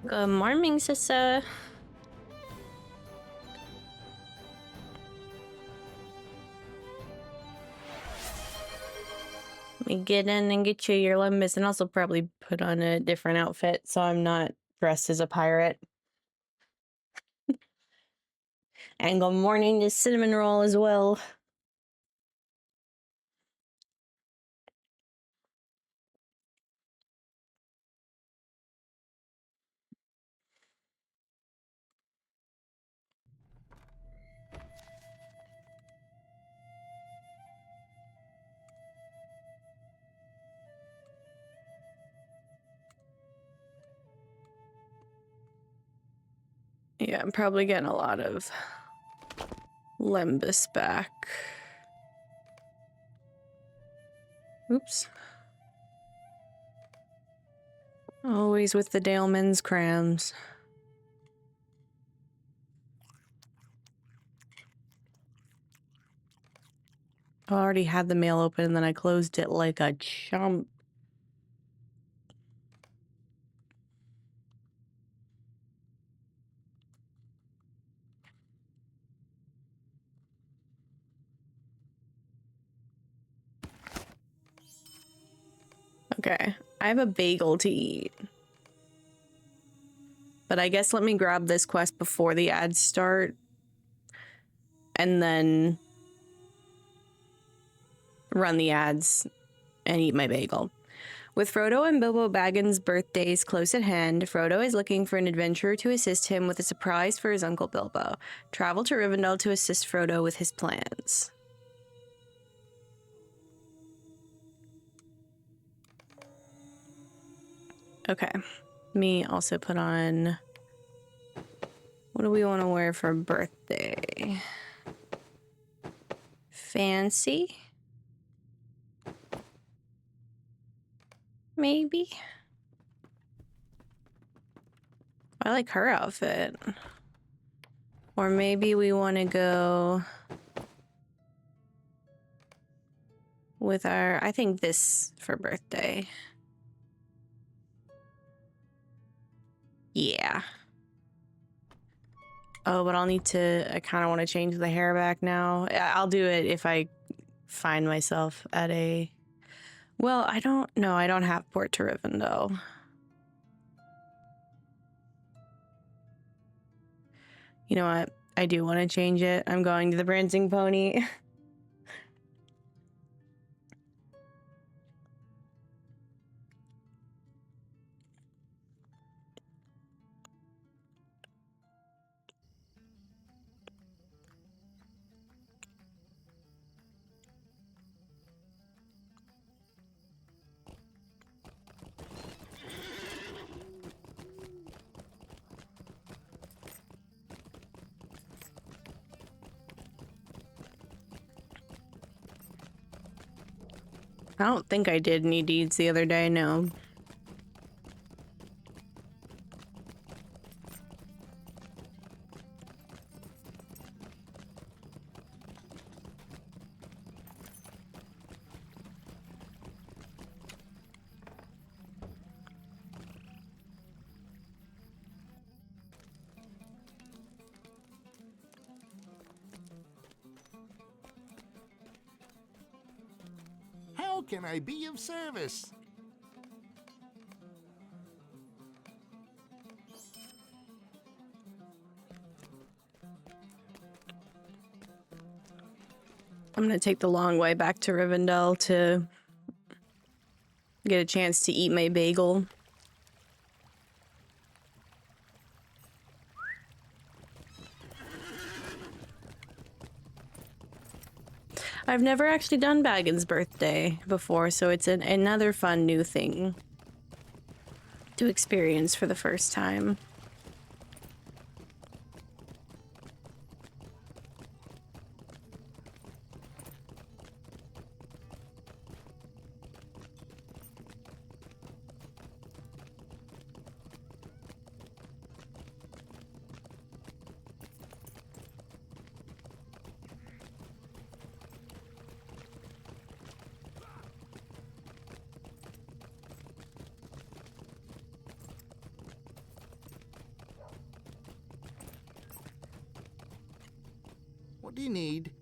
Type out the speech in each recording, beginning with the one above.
Good morning, sister. Let me get in and get you your limbus, and also probably put on a different outfit so I'm not dressed as a pirate. And good morning to Cinnamon Roll as well. Yeah, I'm probably getting a lot of limbus back. Oops. Always with the Daleman's crams. I already had the mail open and then I closed it like a chump. Okay, I have a bagel to eat. But I guess let me grab this quest before the ads start. And then run the ads and eat my bagel. With Frodo and Bilbo Baggins' birthdays close at hand, Frodo is looking for an adventurer to assist him with a surprise for his Uncle Bilbo. Travel to Rivendell to assist Frodo with his plans. Okay. Me also put on... What do we want to wear for birthday? Fancy? Maybe? I like her outfit. Or maybe we want to go with our... I think this for birthday. Yeah. Oh, but I'll need to... I kind of want to change the hair back now. I'll do it if I find myself at a... Well, I don't know. I don't have Port to Rivendell. You know what? I do want to change it. I'm going to the Prancing Pony. I don't think I did any deeds the other day, no. How can I be of service? I'm gonna take the long way back to Rivendell to get a chance to eat my bagel. I've never actually done Baggins' birthday before, so it's another fun new thing to experience for the first time. do you need?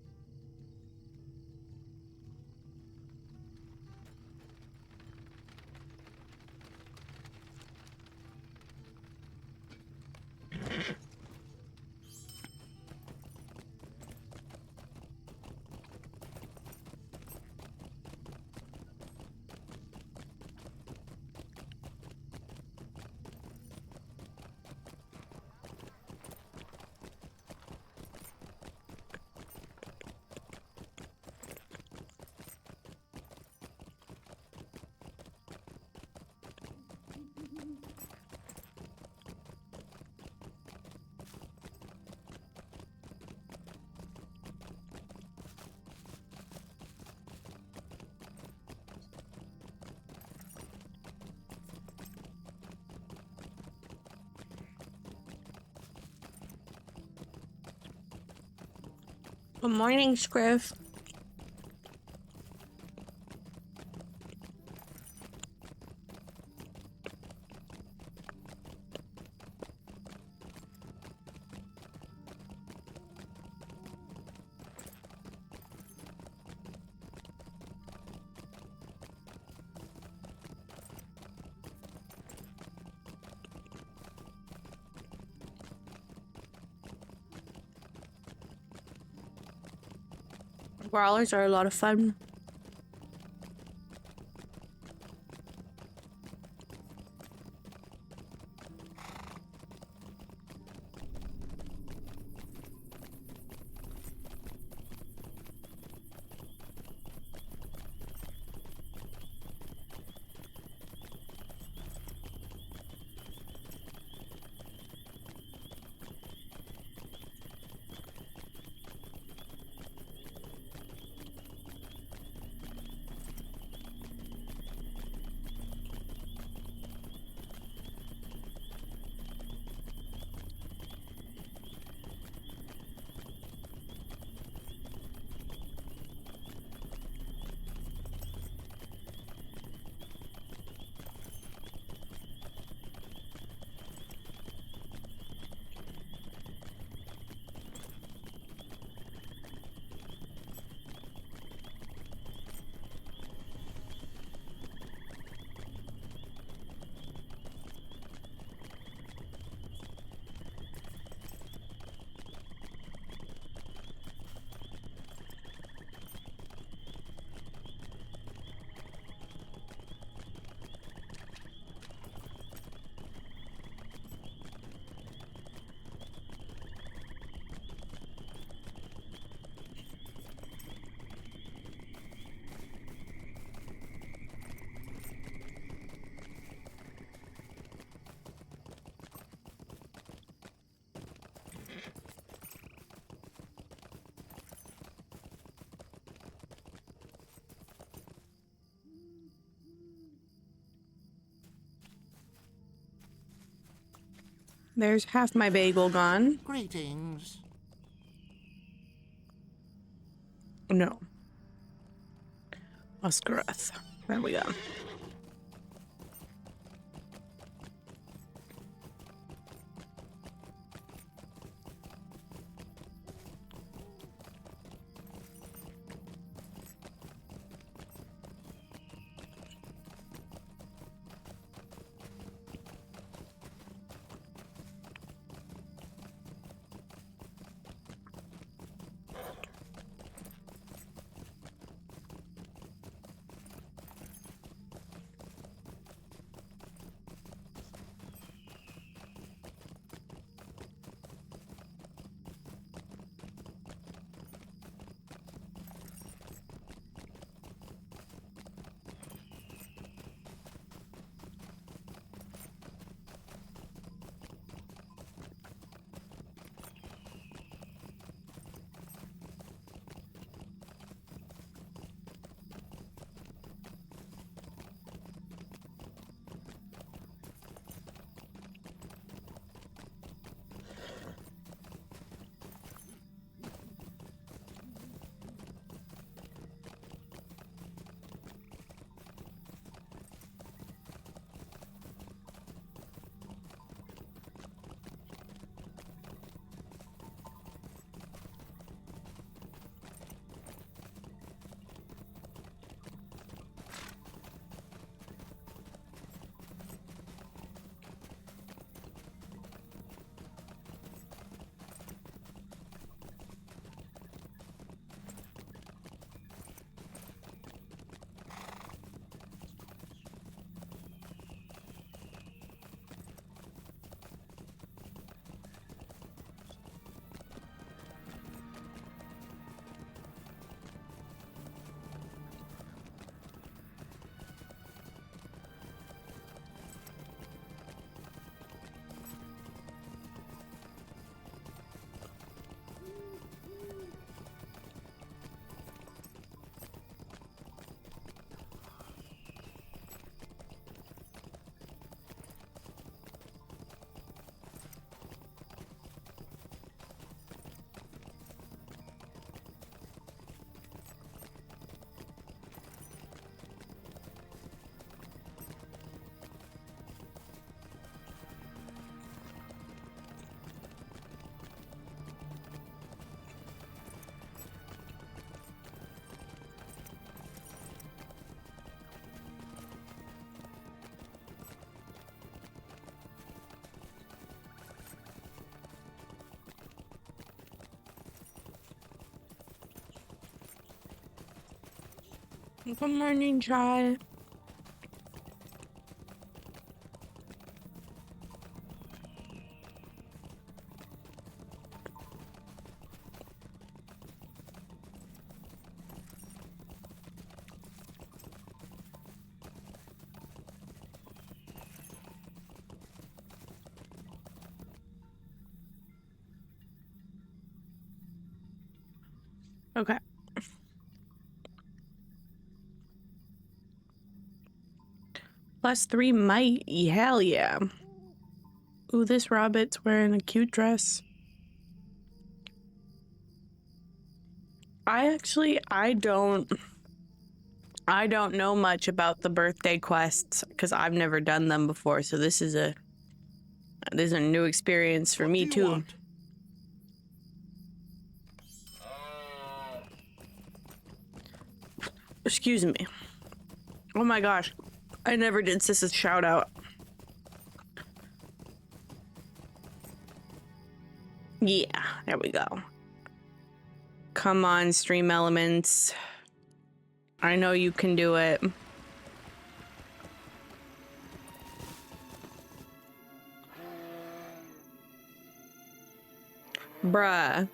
Good morning, Scriff. Brawlers are a lot of fun. There's half my bagel gone. Greetings. No. Oscareth. There we go. Good morning, Chai. Okay. +3 might. Hell yeah. Ooh, this rabbit's wearing a cute dress. I don't know much about the birthday quests because I've never done them before, so this is a new experience for me too. Want? Excuse me. Oh my gosh. I never did Sis's shout out. Yeah, there we go. Come on, Stream Elements. I know you can do it. Bruh.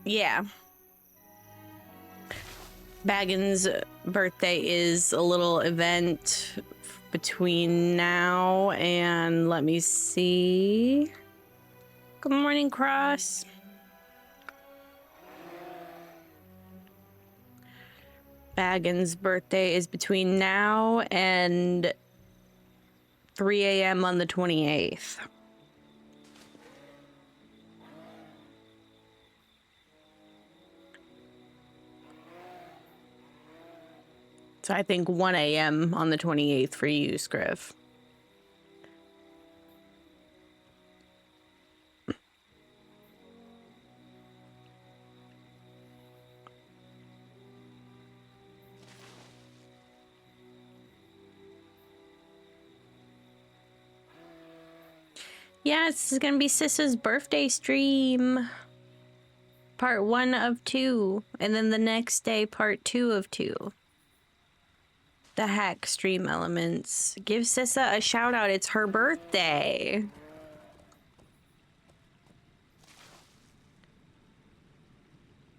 Yeah. Baggins' birthday is a little event between now and let me see. Good morning, Cross. Baggins' birthday is between now and 3 a.m. on the 28th. So I think 1 a.m. on the 28th for you, Scriv. Yeah, this is gonna be Sis's birthday stream. Part 1 of 2. And then the next day, part 2 of 2. The hack Stream Elements. Give Sissa a shout out. It's her birthday.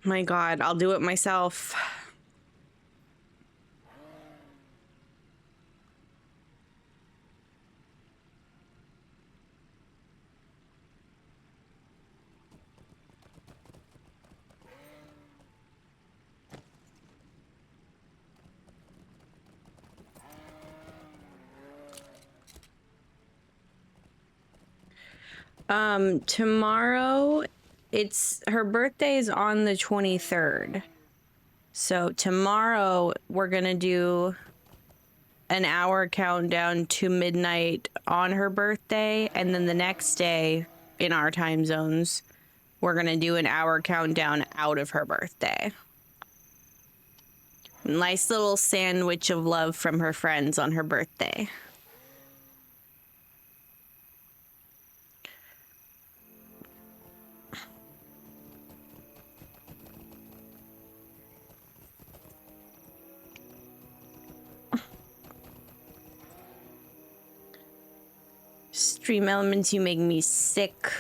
My God, I'll do it myself. Tomorrow, her birthday is on the 23rd. So tomorrow we're gonna do an hour countdown to midnight on her birthday, and then the next day in our time zones, we're gonna do an hour countdown out of her birthday. Nice little sandwich of love from her friends on her birthday. Stream Elements, you make me sick.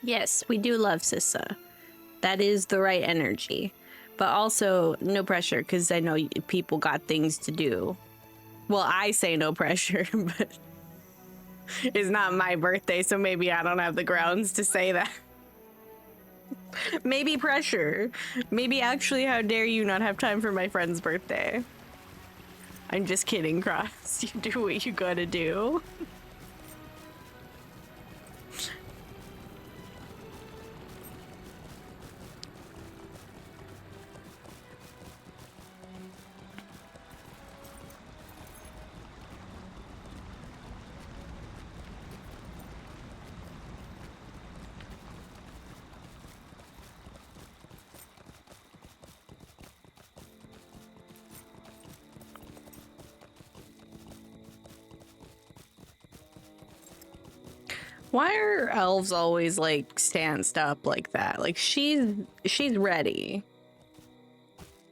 Yes, we do love Sissa. That is the right energy. But also, no pressure, because I know people got things to do. Well, I say no pressure, but it's not my birthday, so maybe I don't have the grounds to say that. Maybe pressure. Maybe actually, how dare you not have time for my friend's birthday? I'm just kidding, Cross. You do what you gotta do. Why are elves always like stanced up like that? Like she's ready.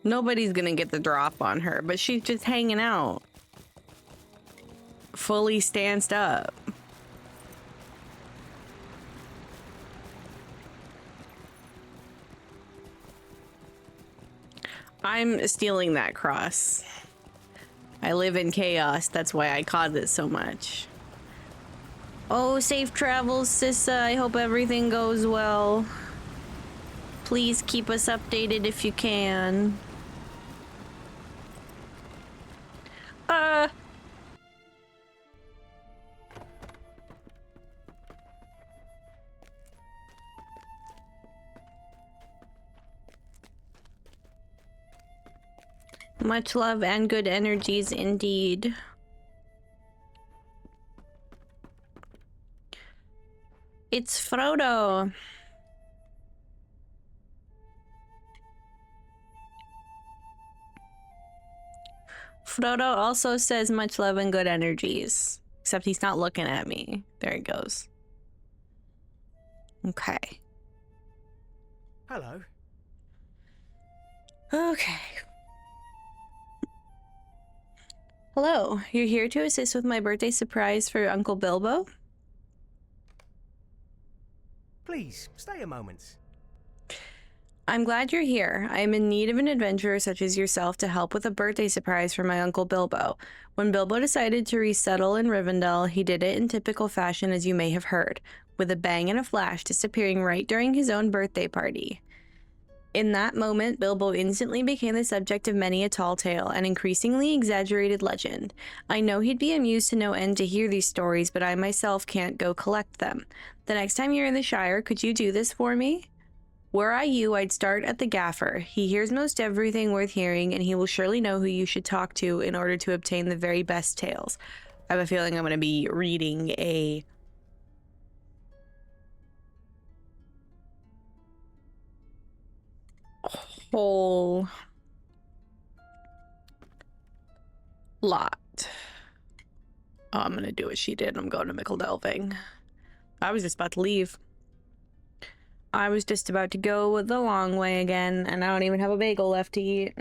Nobody's gonna get the drop on her, but she's just hanging out. Fully stanced up. I'm stealing that cross. I live in chaos, that's why I cause it so much. Oh, safe travels, Sissa. I hope everything goes well. Please keep us updated if you can. Much love and good energies indeed. It's Frodo. Frodo also says much love and good energies. Except he's not looking at me. There he goes. Okay. Hello. Okay. Hello. You're here to assist with my birthday surprise for Uncle Bilbo? Please, stay a moment. I'm glad you're here. I am in need of an adventurer such as yourself to help with a birthday surprise for my Uncle Bilbo. When Bilbo decided to resettle in Rivendell, he did it in typical fashion, as you may have heard, with a bang and a flash, disappearing right during his own birthday party. In that moment, Bilbo instantly became the subject of many a tall tale and increasingly exaggerated legend. I know he'd be amused to no end to hear these stories, but I myself can't go collect them. The next time you're in the Shire, could you do this for me? Were I you, I'd start at the Gaffer. He hears most everything worth hearing, and he will surely know who you should talk to in order to obtain the very best tales. I have a feeling I'm going to be reading a whole lot. Oh, I'm going to do what she did. I'm going to Mickle Delving. I was just about to leave. I was just about to go the long way again, and I don't even have a bagel left to eat.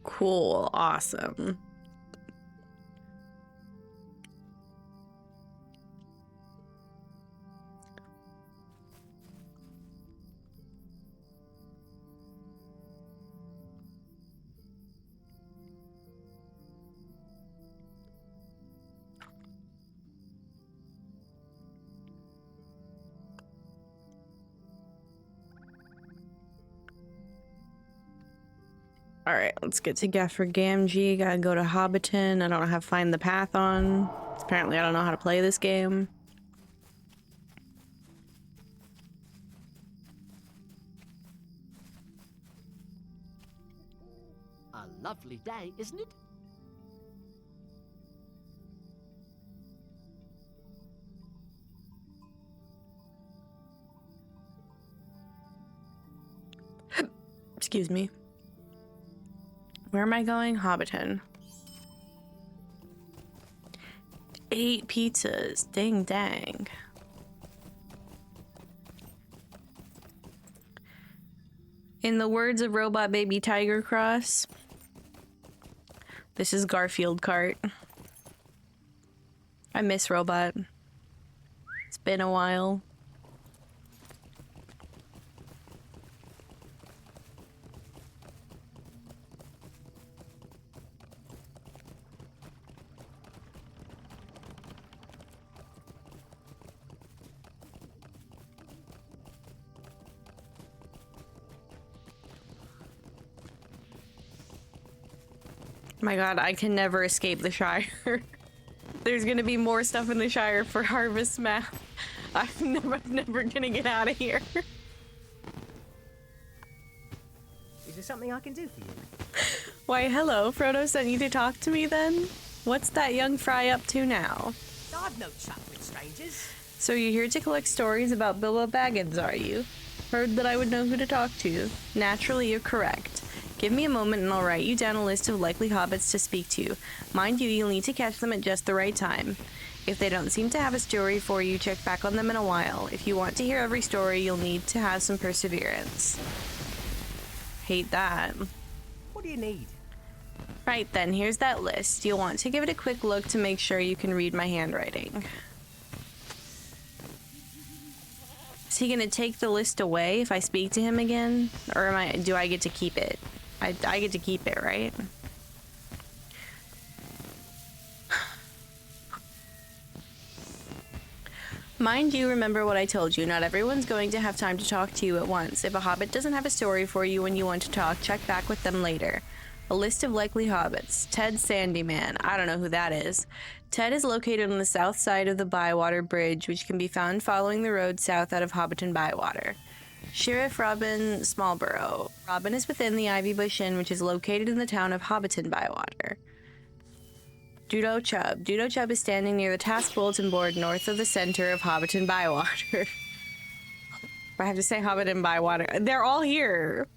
Cool. Awesome. All right, let's get to Gaffer Gamgee. Gotta go to Hobbiton. I don't know how to find the path on. Apparently, I don't know how to play this game. A lovely day, isn't it? Excuse me. Where am I going? Hobbiton. 8 pizzas. Dang dang. In the words of Robot Baby Tiger Cross, this is Garfield Cart. I miss Robot. It's been a while. My god, I can never escape the Shire. There's gonna be more stuff in the Shire for Harvest Map. I'm never gonna get out of here. Is there something I can do for you? Why, hello. Frodo sent you to talk to me then? What's that young fry up to now? I've no chat with strangers. So you're here to collect stories about Bilbo Baggins, are you? Heard that I would know who to talk to. Naturally, you're correct. Give me a moment and I'll write you down a list of likely hobbits to speak to. Mind you, you'll need to catch them at just the right time. If they don't seem to have a story for you, check back on them in a while. If you want to hear every story, you'll need to have some perseverance. Hate that. What do you need? Right then, here's that list. You'll want to give it a quick look to make sure you can read my handwriting. Is he gonna take the list away if I speak to him again? Or do I get to keep it? I get to keep it, right? Mind you, remember what I told you. Not everyone's going to have time to talk to you at once. If a hobbit doesn't have a story for you when you want to talk, check back with them later. A list of likely hobbits. Ted Sandyman. I don't know who that is. Ted is located on the south side of the Bywater Bridge, which can be found following the road south out of Hobbiton Bywater. Sheriff Robin Smallborough. Robin is within the Ivy Bush Inn, which is located in the town of Hobbiton Bywater. Dudo Chubb. Dudo Chubb is standing near the task bulletin board north of the center of Hobbiton Bywater. I have to say Hobbiton Bywater. They're all here.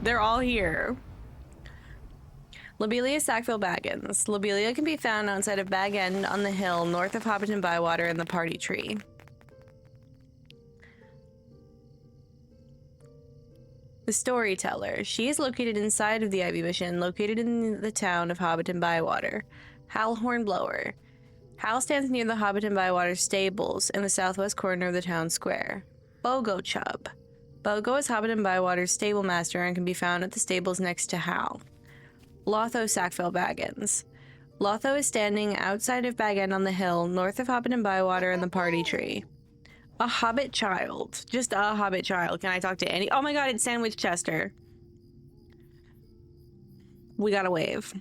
They're all here. Lobelia Sackville Baggins. Lobelia can be found outside of Bag End on the hill north of Hobbiton Bywater in the Party Tree. The Storyteller. She is located inside of the Ivy Bush Inn, located in the town of Hobbiton Bywater. Hal Hornblower. Hal stands near the Hobbiton Bywater stables in the southwest corner of the town square. Bogo Chubb. Bogo is Hobbiton Bywater's stable master and can be found at the stables next to Hal. Lotho Sackville Baggins. Lotho is standing outside of Bag End on the hill, north of Hobbiton Bywater in the Party Tree. A Hobbit Child. Just a Hobbit Child. Can I talk to any? Oh my god, it's Sandwich Chester. We gotta wave.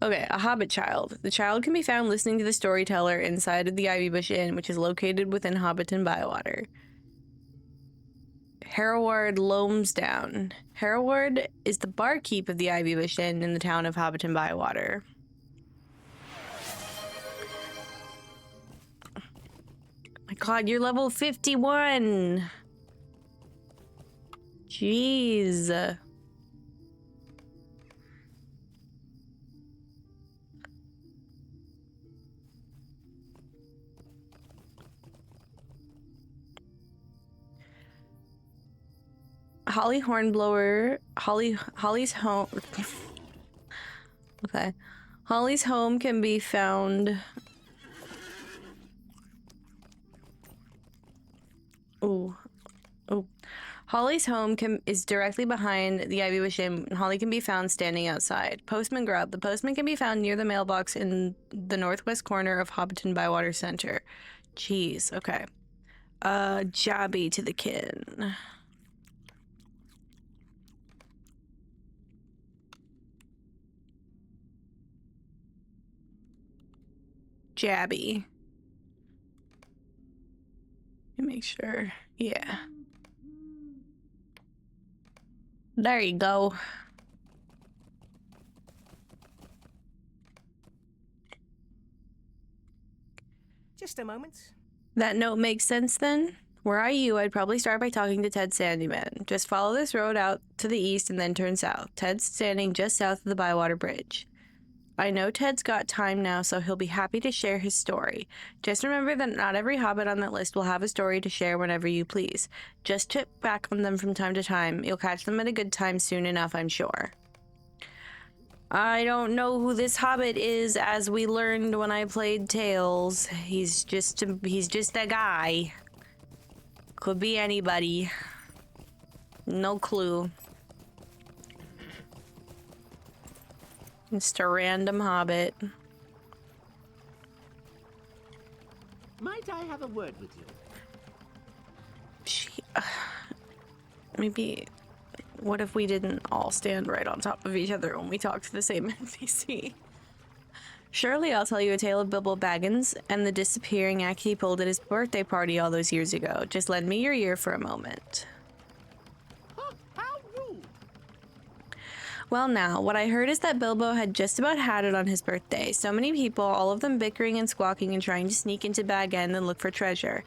Okay, a Hobbit Child. The child can be found listening to the storyteller inside of the Ivy Bush Inn, which is located within Hobbiton Bywater. Hereward Lomesdown. Hereward is the barkeep of the Ivy Bush Inn in the town of Hobbiton Bywater. My god, you're level 51! Jeez. Holly Hornblower. Holly's home. Okay. Holly's home can be found. Ooh. Oh. Holly's home is directly behind the Ivy Bush Inn, and Holly can be found standing outside. Postman Grub. The postman can be found near the mailbox in the northwest corner of Hobbiton Bywater Center. Jeez, okay. Jabby to the kin. Jabby. Let me make sure. Yeah. There you go. Just a moment. That note makes sense then? Were I you, I'd probably start by talking to Ted Sandyman. Just follow this road out to the east and then turn south. Ted's standing just south of the Bywater Bridge. I know Ted's got time now, so he'll be happy to share his story. Just remember that not every hobbit on that list will have a story to share whenever you please. Just chip back on them from time to time. You'll catch them at a good time soon enough, I'm sure. I don't know who this hobbit is, as we learned when I played Tales. He's just a guy. Could be anybody. No clue. Just a random hobbit. Might I have a word with you? Maybe. What if we didn't all stand right on top of each other when we talked to the same NPC? Surely I'll tell you a tale of Bilbo Baggins and the disappearing act he pulled at his birthday party all those years ago. Just lend me your ear for a moment. How rude! Well now, what I heard is that Bilbo had just about had it on his birthday. So many people, all of them bickering and squawking and trying to sneak into Bag End and look for treasure.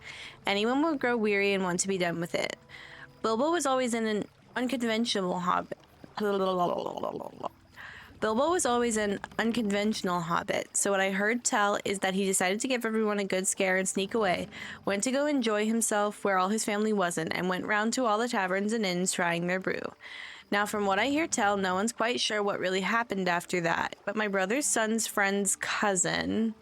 Anyone would grow weary and want to be done with it. Bilbo was always an unconventional hobbit. Bilbo was always an unconventional hobbit, so what I heard tell is that he decided to give everyone a good scare and sneak away, went to go enjoy himself where all his family wasn't, and went round to all the taverns and inns trying their brew. Now, from what I hear tell, no one's quite sure what really happened after that, but my brother's son's friend's cousin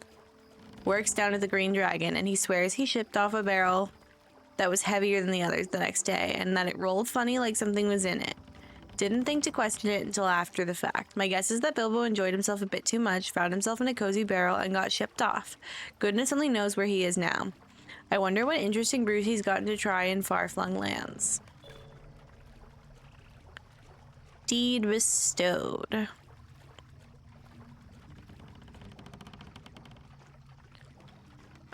works down at the Green Dragon, and he swears he shipped off a barrel that was heavier than the others the next day, and that it rolled funny like something was in it. Didn't think to question it until after the fact. My guess is that Bilbo enjoyed himself a bit too much, found himself in a cozy barrel, and got shipped off. Goodness only knows where he is now. I wonder what interesting brews he's gotten to try in far-flung lands. Deed bestowed.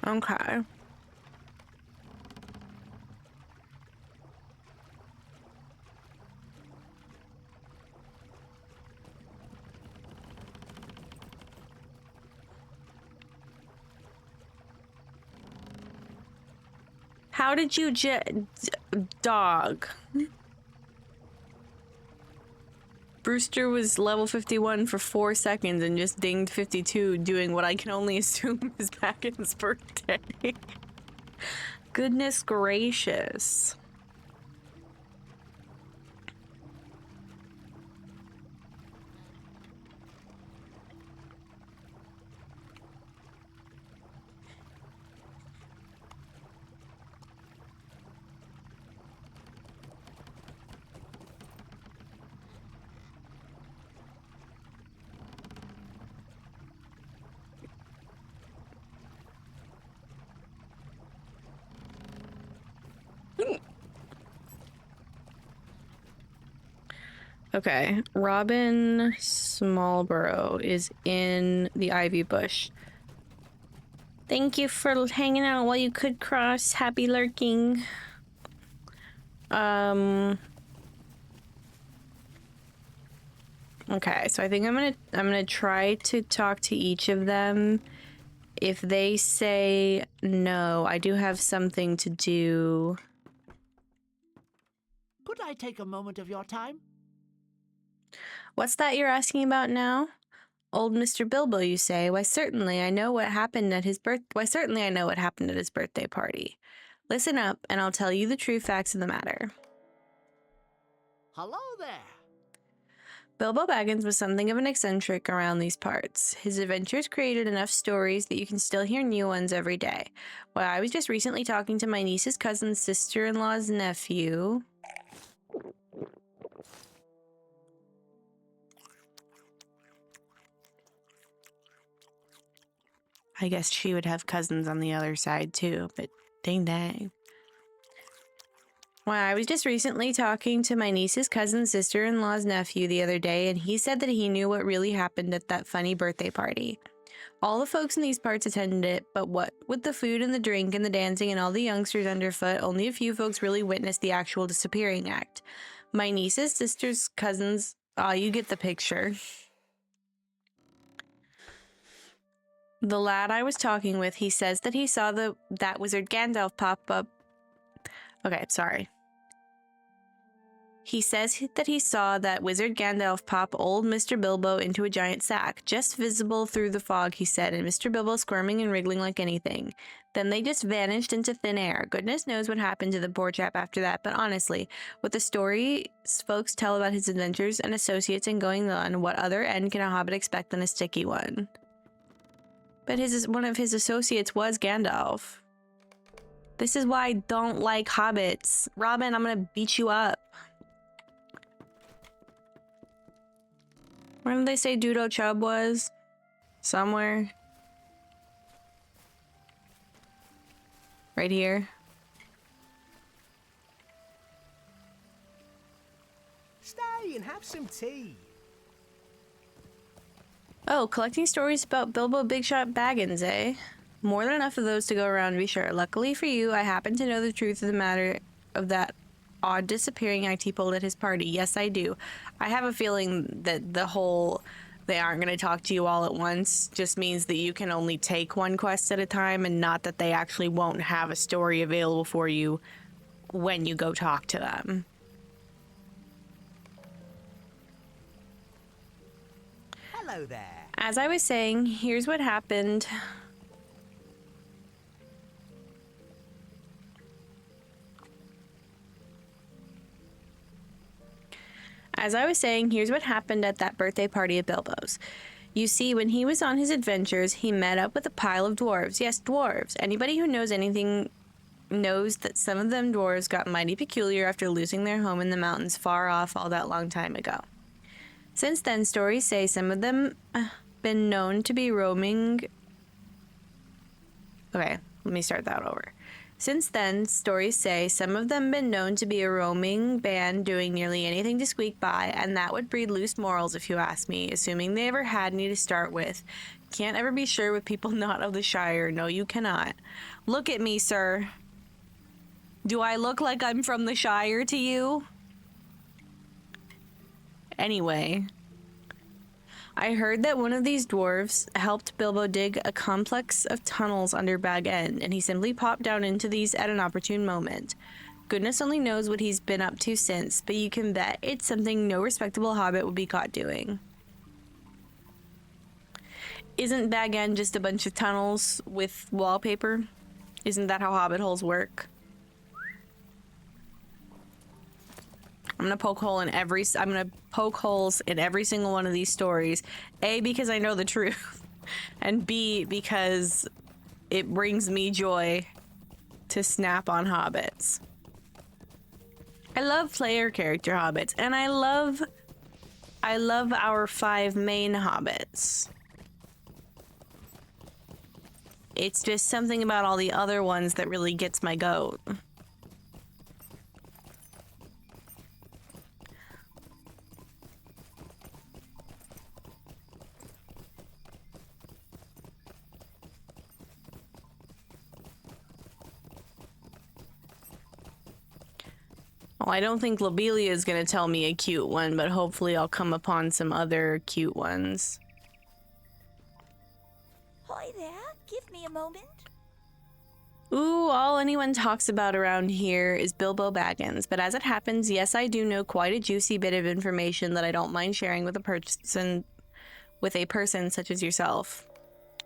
Okay. How did you dog? Brewster was level 51 for 4 seconds and just dinged 52, doing what I can only assume is Baggins' birthday. Goodness gracious. Okay, Robin Smallborough is in the ivy bush. Thank you for hanging out while you could cross. Happy lurking. Okay, so I think I'm gonna try to talk to each of them. If they say no, I do have something to do. Could I take a moment of your time? What's that you're asking about now? Old Mr. Bilbo, you say? Why, certainly I know what happened at his birthday party. Listen up, and I'll tell you the true facts of the matter. Hello there. Bilbo Baggins was something of an eccentric around these parts. His adventures created enough stories that you can still hear new ones every day. Why, I was just recently talking to my niece's cousin's sister-in-law's nephew. I guess she would have cousins on the other side too, but dang dang. Well, I was just recently talking to my niece's cousin's sister-in-law's nephew the other day, and he said that he knew what really happened at that funny birthday party. All the folks in these parts attended it, but what with the food and the drink and the dancing and all the youngsters underfoot, only a few folks really witnessed the actual disappearing act. My niece's sister's cousins, you get the picture. The lad I was talking with, he says that he saw that wizard Gandalf pop up. Okay, sorry. He says that he saw that wizard Gandalf pop old Mr. Bilbo into a giant sack, just visible through the fog, he said, and Mr. Bilbo squirming and wriggling like anything. Then they just vanished into thin air. Goodness knows what happened to the poor chap after that, but honestly, with the stories folks tell about his adventures and associates and going on, what other end can a hobbit expect than a sticky one? But one of his associates was Gandalf. This is why I don't like hobbits. Robin, I'm gonna beat you up. Where did they say Dudo Chubb was? Somewhere. Right here. Stay and have some tea. Oh, collecting stories about Bilbo Big Shot Baggins, eh? More than enough of those to go around, to be sure. Luckily for you, I happen to know the truth of the matter of that odd disappearing act he pulled at his party. Yes, I do. I have a feeling that the whole they aren't going to talk to you all at once just means that you can only take one quest at a time, and not that they actually won't have a story available for you when you go talk to them. Hello there. As I was saying, here's what happened. As I was saying, here's what happened at that birthday party at Bilbo's. You see, when he was on his adventures, he met up with a pile of dwarves. Yes, dwarves. Anybody who knows anything knows that some of them dwarves got mighty peculiar after losing their home in the mountains far off all that long time ago. Since then, stories say some of them been known to be roaming... Okay, let me start that over. Since then, stories say some of them been known to be a roaming band doing nearly anything to squeak by, and that would breed loose morals if you ask me, assuming they ever had any to start with. Can't ever be sure with people not of the Shire. No, you cannot. Look at me, sir. Do I look like I'm from the Shire to you? Anyway, I heard that one of these dwarves helped Bilbo dig a complex of tunnels under Bag End, and he simply popped down into these at an opportune moment. Goodness only knows what he's been up to since, but you can bet it's something no respectable hobbit would be caught doing. Isn't Bag End just a bunch of tunnels with wallpaper? Isn't that how hobbit holes work? I'm gonna poke holes in every single one of these stories. A, because I know the truth, and B, because it brings me joy to snap on hobbits. I love player character hobbits, and I love our 5 main hobbits. It's just something about all the other ones that really gets my goat. Well, I don't think Lobelia is going to tell me a cute one, but hopefully I'll come upon some other cute ones. Hi there, give me a moment. Ooh, all anyone talks about around here is Bilbo Baggins, but as it happens, yes, I do know quite a juicy bit of information that I don't mind sharing with a person such as yourself.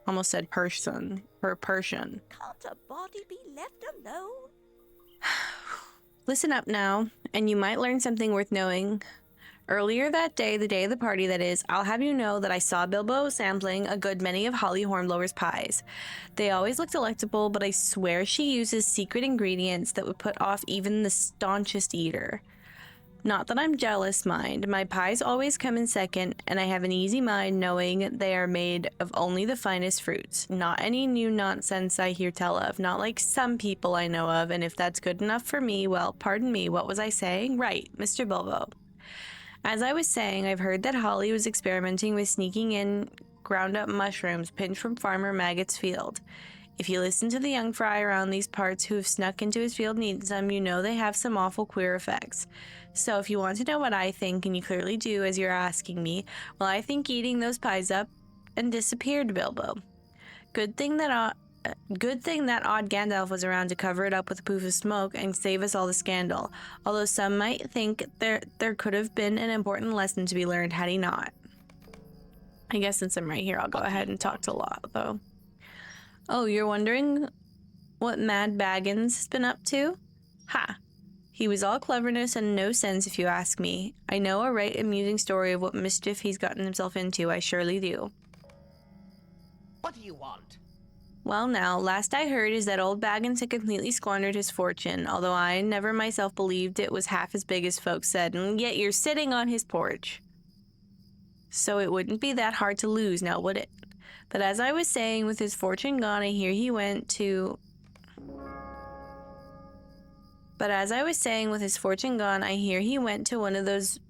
Almost said Persian. Can't a body be left alone? Listen up now, and you might learn something worth knowing. Earlier that day, the day of the party that is, I'll have you know that I saw Bilbo sampling a good many of Holly Hornblower's pies. They always look delectable, but I swear she uses secret ingredients that would put off even the staunchest eater. Not that I'm jealous, mind. My pies always come in second, and I have an easy mind knowing they are made of only the finest fruits. Not any new nonsense I hear tell of. Not like some people I know of, and if that's good enough for me, well, pardon me, what was I saying? Right, Mr. Bilbo. As I was saying, I've heard that Holly was experimenting with sneaking in ground-up mushrooms pinched from Farmer Maggot's field. If you listen to the young fry around these parts who have snuck into his field and eaten some, you know they have some awful queer effects. So if you want to know what I think, and you clearly do as you're asking me, well, I think eating those pies up and disappeared, Bilbo. Good thing that odd Gandalf was around to cover it up with a poof of smoke and save us all the scandal. Although some might think there could have been an important lesson to be learned had he not. I guess since I'm right here, I'll go ahead and talk to Lot, though. Oh, you're wondering what Mad Baggins has been up to? Ha! He was all cleverness and no sense, if you ask me. I know a right amusing story of what mischief he's gotten himself into, I surely do. What do you want? Well now, last I heard is that old Baggins had completely squandered his fortune, although I never myself believed it was half as big as folks said, and yet you're sitting on his porch. So it wouldn't be that hard to lose, now would it? But as I was saying, with his fortune gone, I hear he went to one of those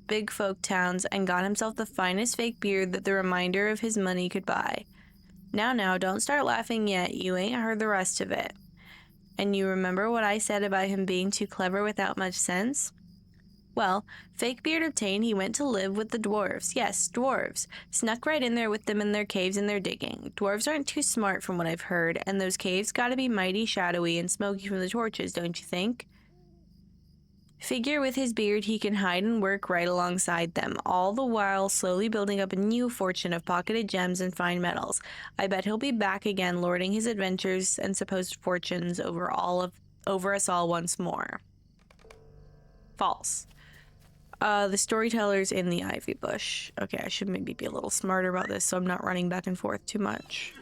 big folk towns and got himself the finest fake beard that the remainder of his money could buy. Now, don't start laughing yet. You ain't heard the rest of it. And you remember what I said about him being too clever without much sense? Well, fake beard obtained, he went to live with the dwarves. Yes, dwarves. Snuck right in there with them in their caves and their digging. Dwarves aren't too smart from what I've heard, and those caves gotta be mighty shadowy and smoky from the torches, don't you think? Figure with his beard he can hide and work right alongside them, all the while slowly building up a new fortune of pocketed gems and fine metals. I bet he'll be back again, lording his adventures and supposed fortunes over us all once more. False. The storyteller's in the ivy bush. Okay, I should maybe be a little smarter about this so I'm not running back and forth too much.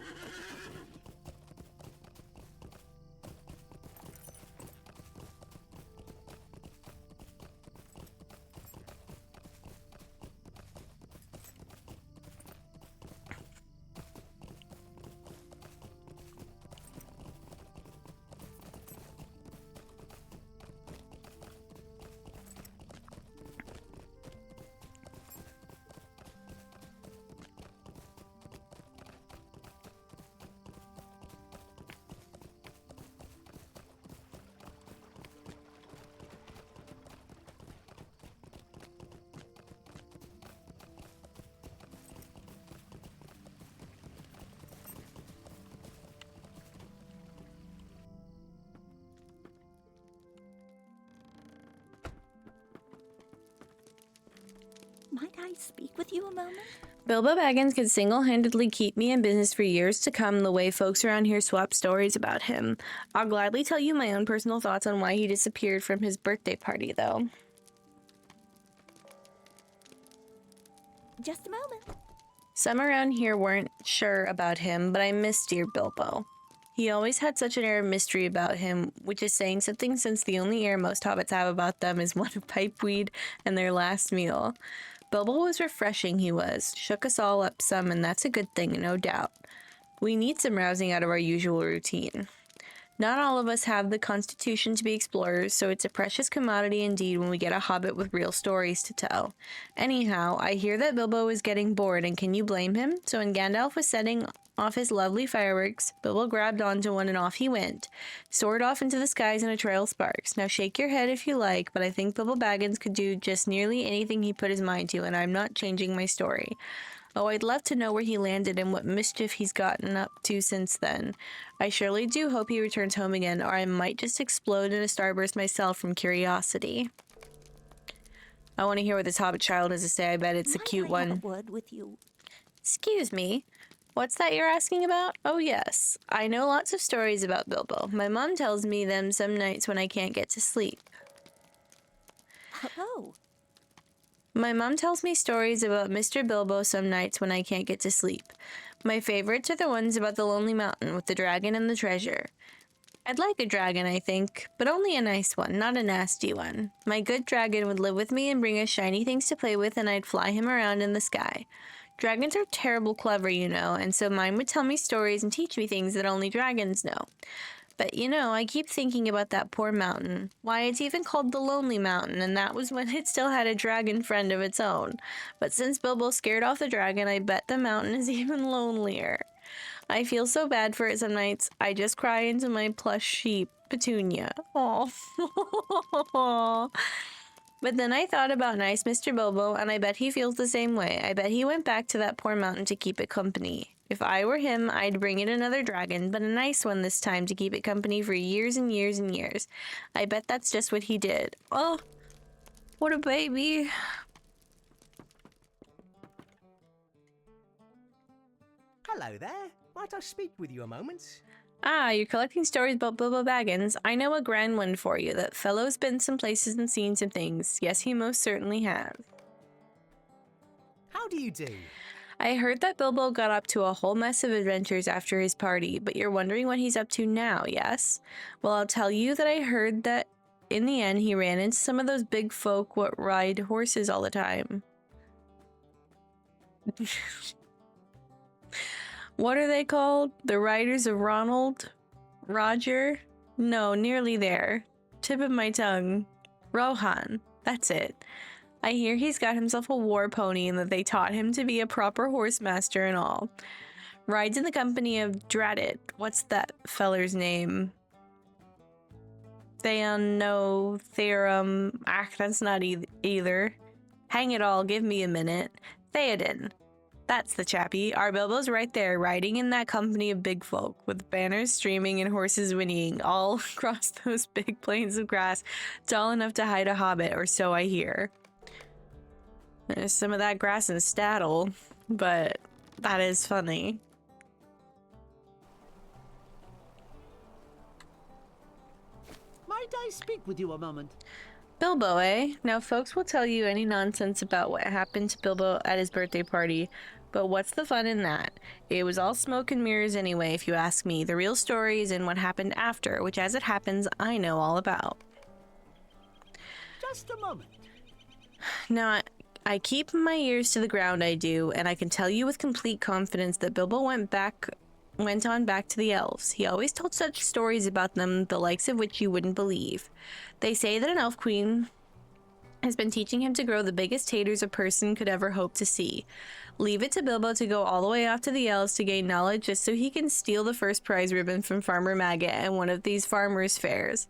Might I speak with you a moment? Bilbo Baggins could single-handedly keep me in business for years to come the way folks around here swap stories about him. I'll gladly tell you my own personal thoughts on why he disappeared from his birthday party, though. Just a moment. Some around here weren't sure about him, but I miss dear Bilbo. He always had such an air of mystery about him, which is saying something since the only air most hobbits have about them is one of pipeweed and their last meal. Bilbo was refreshing, he was. Shook us all up some, and that's a good thing, no doubt. We need some rousing out of our usual routine. Not all of us have the constitution to be explorers, so it's a precious commodity indeed when we get a hobbit with real stories to tell. Anyhow, I hear that Bilbo is getting bored, and can you blame him? So when Gandalf was setting off his lovely fireworks, Bilbo grabbed onto one and off he went. Soared off into the skies in a trail of sparks. Now shake your head if you like, but I think Bilbo Baggins could do just nearly anything he put his mind to, and I'm not changing my story. Oh, I'd love to know where he landed and what mischief he's gotten up to since then. I surely do hope he returns home again, or I might just explode in a starburst myself from curiosity. I want to hear what this hobbit child has to say. I bet it's a cute Might I have one. a word with you? Excuse me. What's that you're asking about? Oh, yes. I know lots of stories about Bilbo. My mom tells me them some nights when I can't get to sleep. Oh, My mom tells me stories about Mr. Bilbo some nights when I can't get to sleep. My favorites are the ones about the Lonely Mountain with the dragon and the treasure. I'd like a dragon, I think, but only a nice one, not a nasty one. My good dragon would live with me and bring us shiny things to play with, and I'd fly him around in the sky. Dragons are terrible clever, you know, and so mine would tell me stories and teach me things that only dragons know. But, you know, I keep thinking about that poor mountain. Why, it's even called the Lonely Mountain, and that was when it still had a dragon friend of its own. But since Bilbo scared off the dragon, I bet the mountain is even lonelier. I feel so bad for it some nights. I just cry into my plush sheep, Petunia. Aww. But then I thought about nice Mr. Bilbo, and I bet he feels the same way. I bet he went back to that poor mountain to keep it company. If I were him, I'd bring in another dragon, but a nice one this time to keep it company for years and years and years. I bet that's just what he did. Oh, what a baby. Hello there. Might I speak with you a moment? Ah, you're collecting stories about Bilbo Baggins. I know a grand one for you. That fellow's been some places and seen some things. Yes, he most certainly has. How do you do? I heard that Bilbo got up to a whole mess of adventures after his party, but you're wondering what he's up to now, yes? Well, I'll tell you that I heard that in the end he ran into some of those big folk what ride horses all the time. What are they called? The Riders of Ronald? Roger? No, nearly there. Tip of my tongue. Rohan. That's it. I hear he's got himself a war pony and that they taught him to be a proper horse master and all. Rides in the company of Drattit. What's that feller's name? Theano, Therum. That's not either. Hang it all, give me a minute. Theoden. That's the chappie. Our Bilbo's right there, riding in that company of big folk, with banners streaming and horses whinnying all across those big plains of grass, tall enough to hide a hobbit, or so I hear. There's some of that grass in Staddle, but that is funny. Might I speak with you a moment? Bilbo, eh? Now, folks will tell you any nonsense about what happened to Bilbo at his birthday party, but what's the fun in that? It was all smoke and mirrors anyway, if you ask me. The real story is in what happened after, which, as it happens, I know all about. Just a moment. Now, I keep my ears to the ground, I do, and I can tell you with complete confidence that Bilbo went on back to the elves. He always told such stories about them, the likes of which you wouldn't believe. They say that an elf queen has been teaching him to grow the biggest taters a person could ever hope to see. Leave it to Bilbo to go all the way off to the elves to gain knowledge just so he can steal the first prize ribbon from Farmer Maggot at one of these farmers' fairs.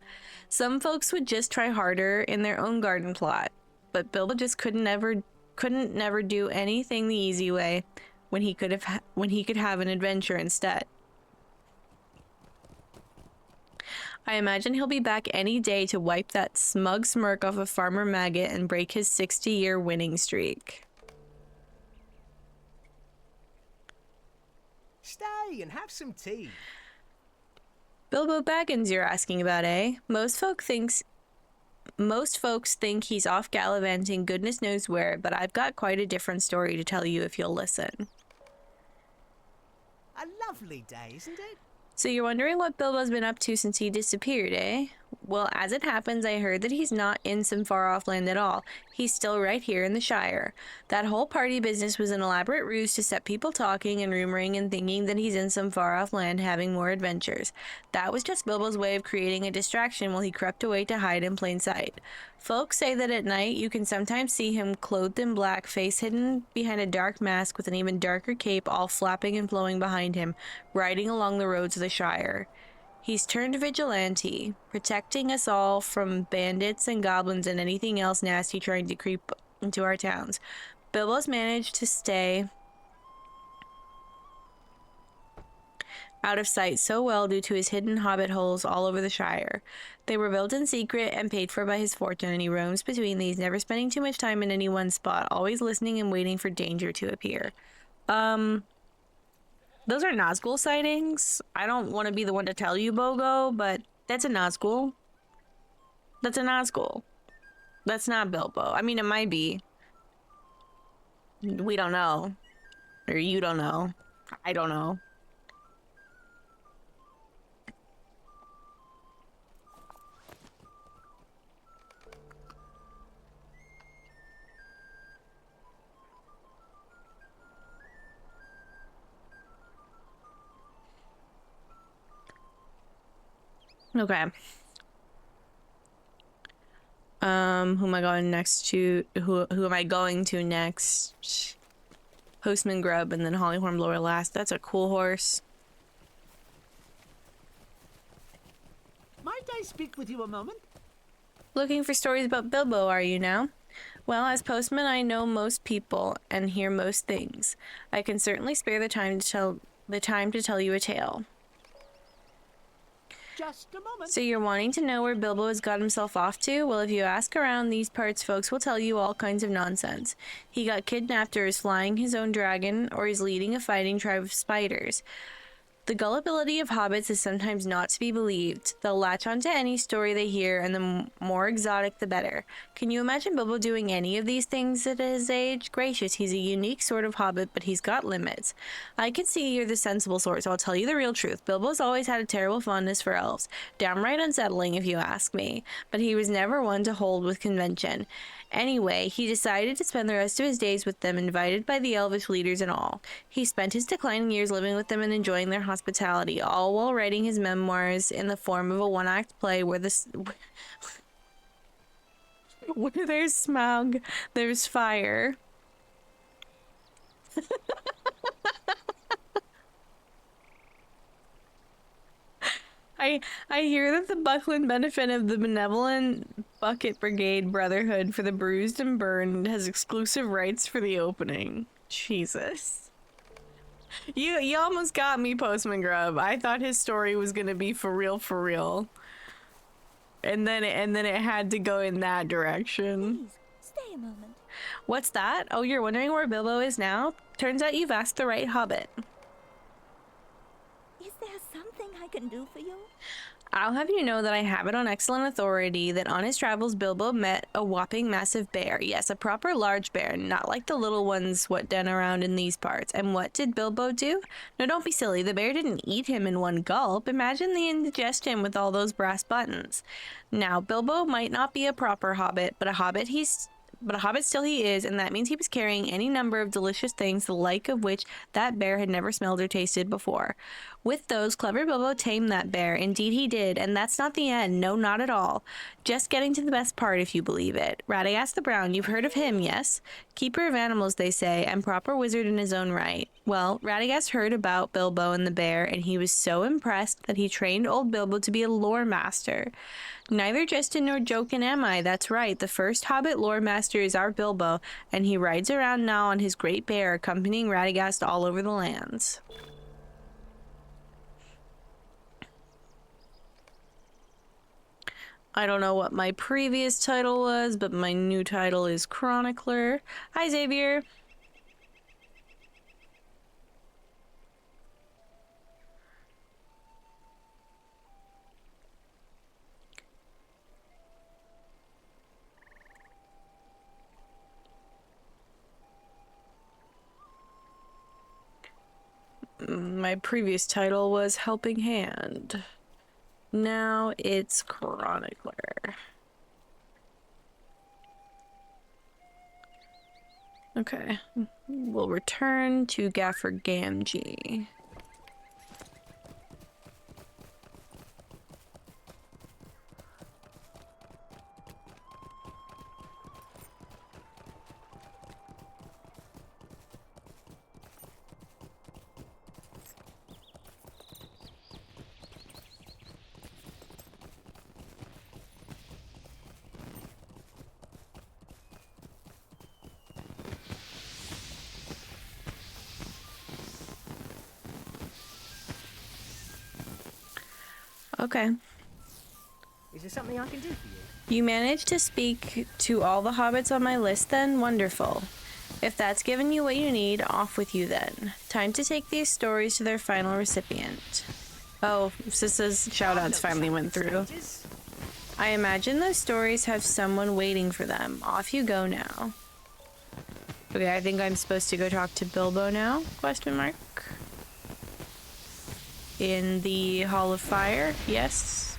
Some folks would just try harder in their own garden plot, but Bilbo just couldn't never do anything the easy way when he could have an adventure instead. I imagine he'll be back any day to wipe that smug smirk off of Farmer Maggot and break his 60-year winning streak. Stay and have some tea. Bilbo Baggins you're asking about, eh? Most folks think he's off gallivanting goodness knows where, but I've got quite a different story to tell you if you'll listen. A lovely day, isn't it? So you're wondering what Bilbo's been up to since he disappeared, eh? Well, as it happens, I heard that he's not in some far-off land at all. He's still right here in the Shire. That whole party business was an elaborate ruse to set people talking and rumoring and thinking that he's in some far-off land having more adventures. That was just Bilbo's way of creating a distraction while he crept away to hide in plain sight. Folks say that at night you can sometimes see him clothed in black, face hidden behind a dark mask with an even darker cape all flapping and flowing behind him, riding along the roads of the Shire. He's turned vigilante, protecting us all from bandits and goblins and anything else nasty trying to creep into our towns. Bilbo's managed to stay out of sight so well due to his hidden hobbit holes all over the Shire. They were built in secret and paid for by his fortune, and he roams between these, never spending too much time in any one spot, always listening and waiting for danger to appear. Those are Nazgul sightings. I don't want to be the one to tell you, Bogo, but that's a Nazgul. That's a Nazgul. That's not Bilbo. I mean, it might be. We don't know. Or you don't know. I don't know. Okay. Who am I going next to? Who am I going to next? Postman Grub and then Hollyhorn Blower last. That's a cool horse. Might I speak with you a moment? Looking for stories about Bilbo, are you now? Well, as postman, I know most people and hear most things. I can certainly spare the time to tell the time to tell you a tale. Just a moment. So you're wanting to know where Bilbo has got himself off to? Well, if you ask around these parts, folks will tell you all kinds of nonsense. He got kidnapped, or is flying his own dragon, or he's leading a fighting tribe of spiders. The gullibility of hobbits is sometimes not to be believed. They'll latch onto any story they hear, and the more exotic, the better. Can you imagine Bilbo doing any of these things at his age? Gracious, he's a unique sort of hobbit, but he's got limits. I can see you're the sensible sort, so I'll tell you the real truth. Bilbo's always had a terrible fondness for elves. Downright unsettling, if you ask me. But he was never one to hold with convention. Anyway, he decided to spend the rest of his days with them, invited by the elvish leaders and all. He spent his declining years living with them and enjoying their hospitality, all while writing his memoirs in the form of a one-act play where where there's smog, there's fire. I hear that the Buckland benefit of the benevolent Bucket Brigade Brotherhood for the Bruised and Burned has exclusive rights for the opening. Jesus. You almost got me, Postman Grub. I thought his story was gonna be for real. And then it had to go in that direction. Please, stay a moment. What's that? Oh, you're wondering where Bilbo is now? Turns out you've asked the right hobbit. Is there something I can do for you? I'll have you know that I have it on excellent authority that on his travels Bilbo met a whopping massive bear. Yes, a proper large bear, not like the little ones what den around in these parts. And what did Bilbo do? No, don't be silly. The bear didn't eat him in one gulp. Imagine the indigestion with all those brass buttons. Now, Bilbo might not be a proper hobbit, but a hobbit still he is, and that means he was carrying any number of delicious things, the like of which that bear had never smelled or tasted before. With those, clever Bilbo tamed that bear. Indeed he did, and that's not the end. No, not at all. Just getting to the best part, if you believe it. Radagast the Brown, you've heard of him, yes? Keeper of animals, they say, and proper wizard in his own right. Well, Radagast heard about Bilbo and the bear, and he was so impressed that he trained old Bilbo to be a lore master. Neither jesting nor joking am I. That's right. The first hobbit lore master is our Bilbo, and he rides around now on his great bear, accompanying Radagast all over the lands. I don't know what my previous title was, but my new title is Chronicler. Hi, Xavier. My previous title was Helping Hand. Now it's Chronicler. Okay, we'll return to Gaffer Gamgee. Okay. Is there something I can do for you? You managed to speak to all the hobbits on my list then? Wonderful. If that's given you what you need, off with you then. Time to take these stories to their final recipient. Oh, Sissa's shoutouts finally went through. I imagine those stories have someone waiting for them. Off you go now. Okay, I think I'm supposed to go talk to Bilbo now? Question mark. In the Hall of Fire? Yes.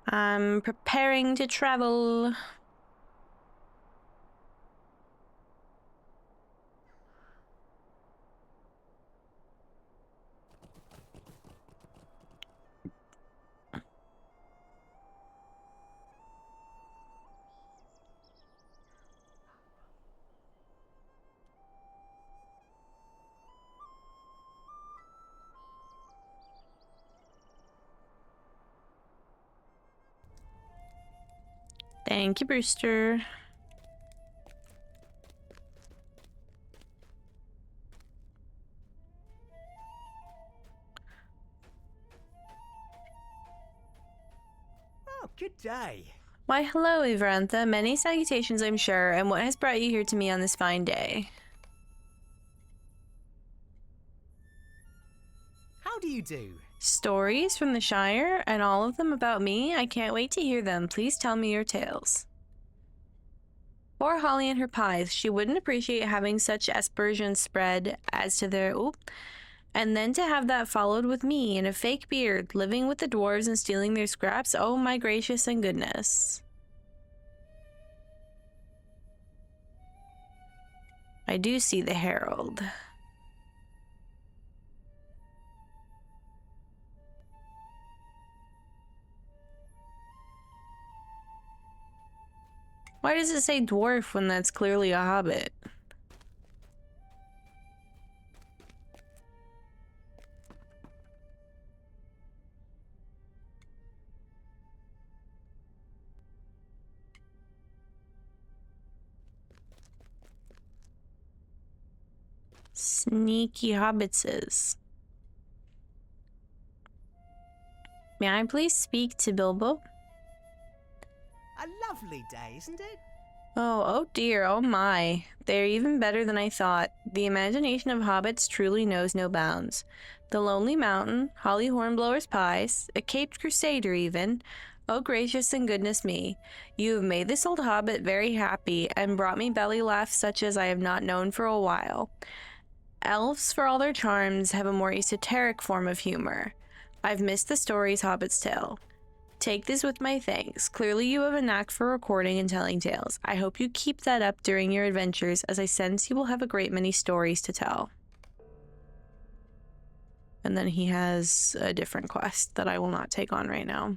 I'm preparing to travel. Thank you, Brewster. Oh, good day. Why, hello, Ivrantha. Many salutations, I'm sure. And what has brought you here to me on this fine day? How do you do? Stories from the Shire, and all of them about me? I can't wait to hear them. Please tell me your tales. Poor Holly and her pies. She wouldn't appreciate having such aspersions spread as to their... Oop. And then to have that followed with me in a fake beard, living with the dwarves and stealing their scraps. Oh my gracious and goodness. I do see the herald. Why does it say dwarf when that's clearly a hobbit? Sneaky hobbitses. May I please speak to Bilbo? A lovely day, isn't it? Oh dear, oh my. They're even better than I thought. The imagination of hobbits truly knows no bounds. The Lonely Mountain, Holly Hornblower's pies, a caped crusader even. Oh gracious and goodness me. You have made this old hobbit very happy and brought me belly laughs such as I have not known for a while. Elves, for all their charms, have a more esoteric form of humor. I've missed the stories hobbits tell. Take this with my thanks. Clearly you have a knack for recording and telling tales. I hope you keep that up during your adventures, as I sense you will have a great many stories to tell. And then he has a different quest that I will not take on right now.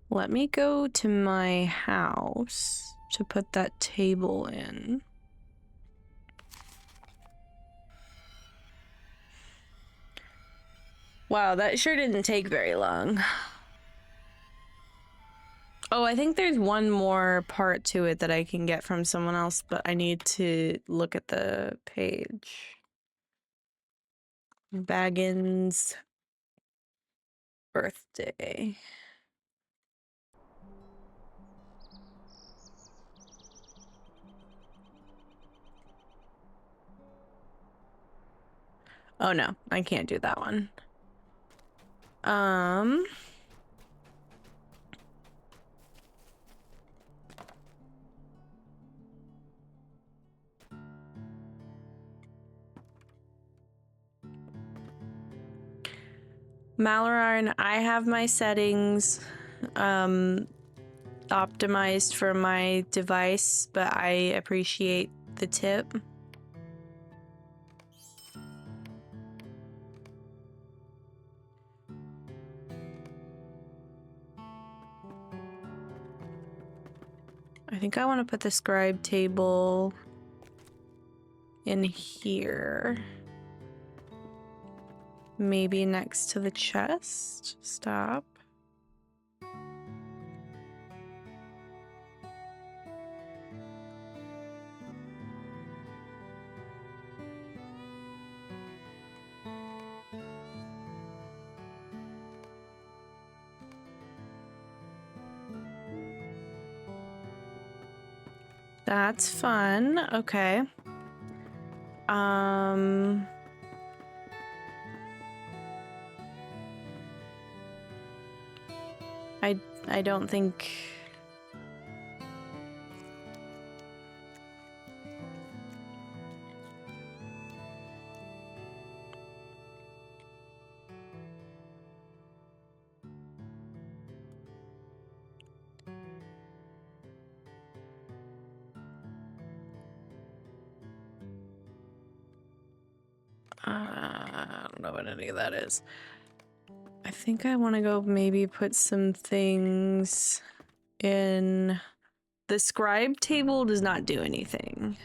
Let me go to my house to put that table in. Wow, that sure didn't take very long. Oh, I think there's one more part to it that I can get from someone else, but I need to look at the page. Baggins' birthday. Oh no, I can't do that one. Malaran, I have my settings optimized for my device, but I appreciate the tip. I think I want to put the scribe table in here. Maybe next to the chest. Stop. That's fun. Okay. I don't think... I don't know what any of that is. I think I want to go maybe put some things in... The scribe table does not do anything.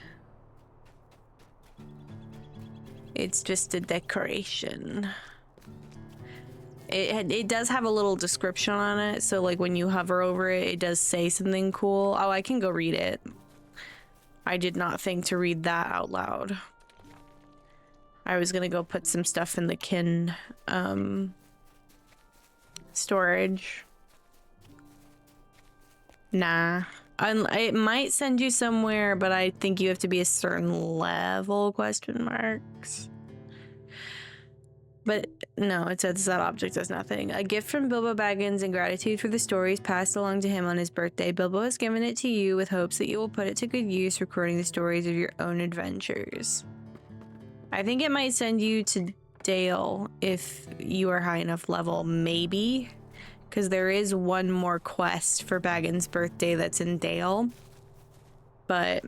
It's just a decoration. It does have a little description on it, so like when you hover over it, it does say something cool. Oh, I can go read it. I did not think to read that out loud. I was gonna go put some stuff in the kin storage. Nah. It might send you somewhere, but I think you have to be a certain level, question marks. But no, it says that object does nothing. A gift from Bilbo Baggins in gratitude for the stories passed along to him on his birthday. Bilbo has given it to you with hopes that you will put it to good use recording the stories of your own adventures. I think it might send you to Dale if you are high enough level, maybe. Because there is one more quest for Baggins' birthday that's in Dale. But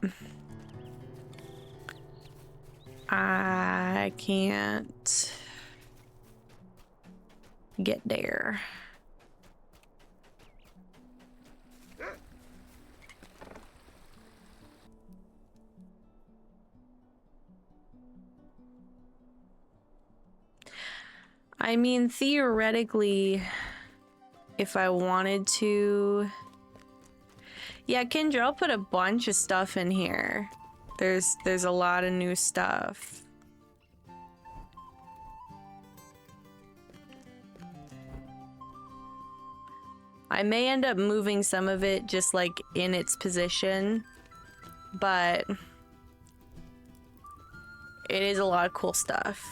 I can't get there. I mean, theoretically, if I wanted to... Yeah, Kendra, I'll put a bunch of stuff in here. There's a lot of new stuff. I may end up moving some of it just like in its position, but it is a lot of cool stuff.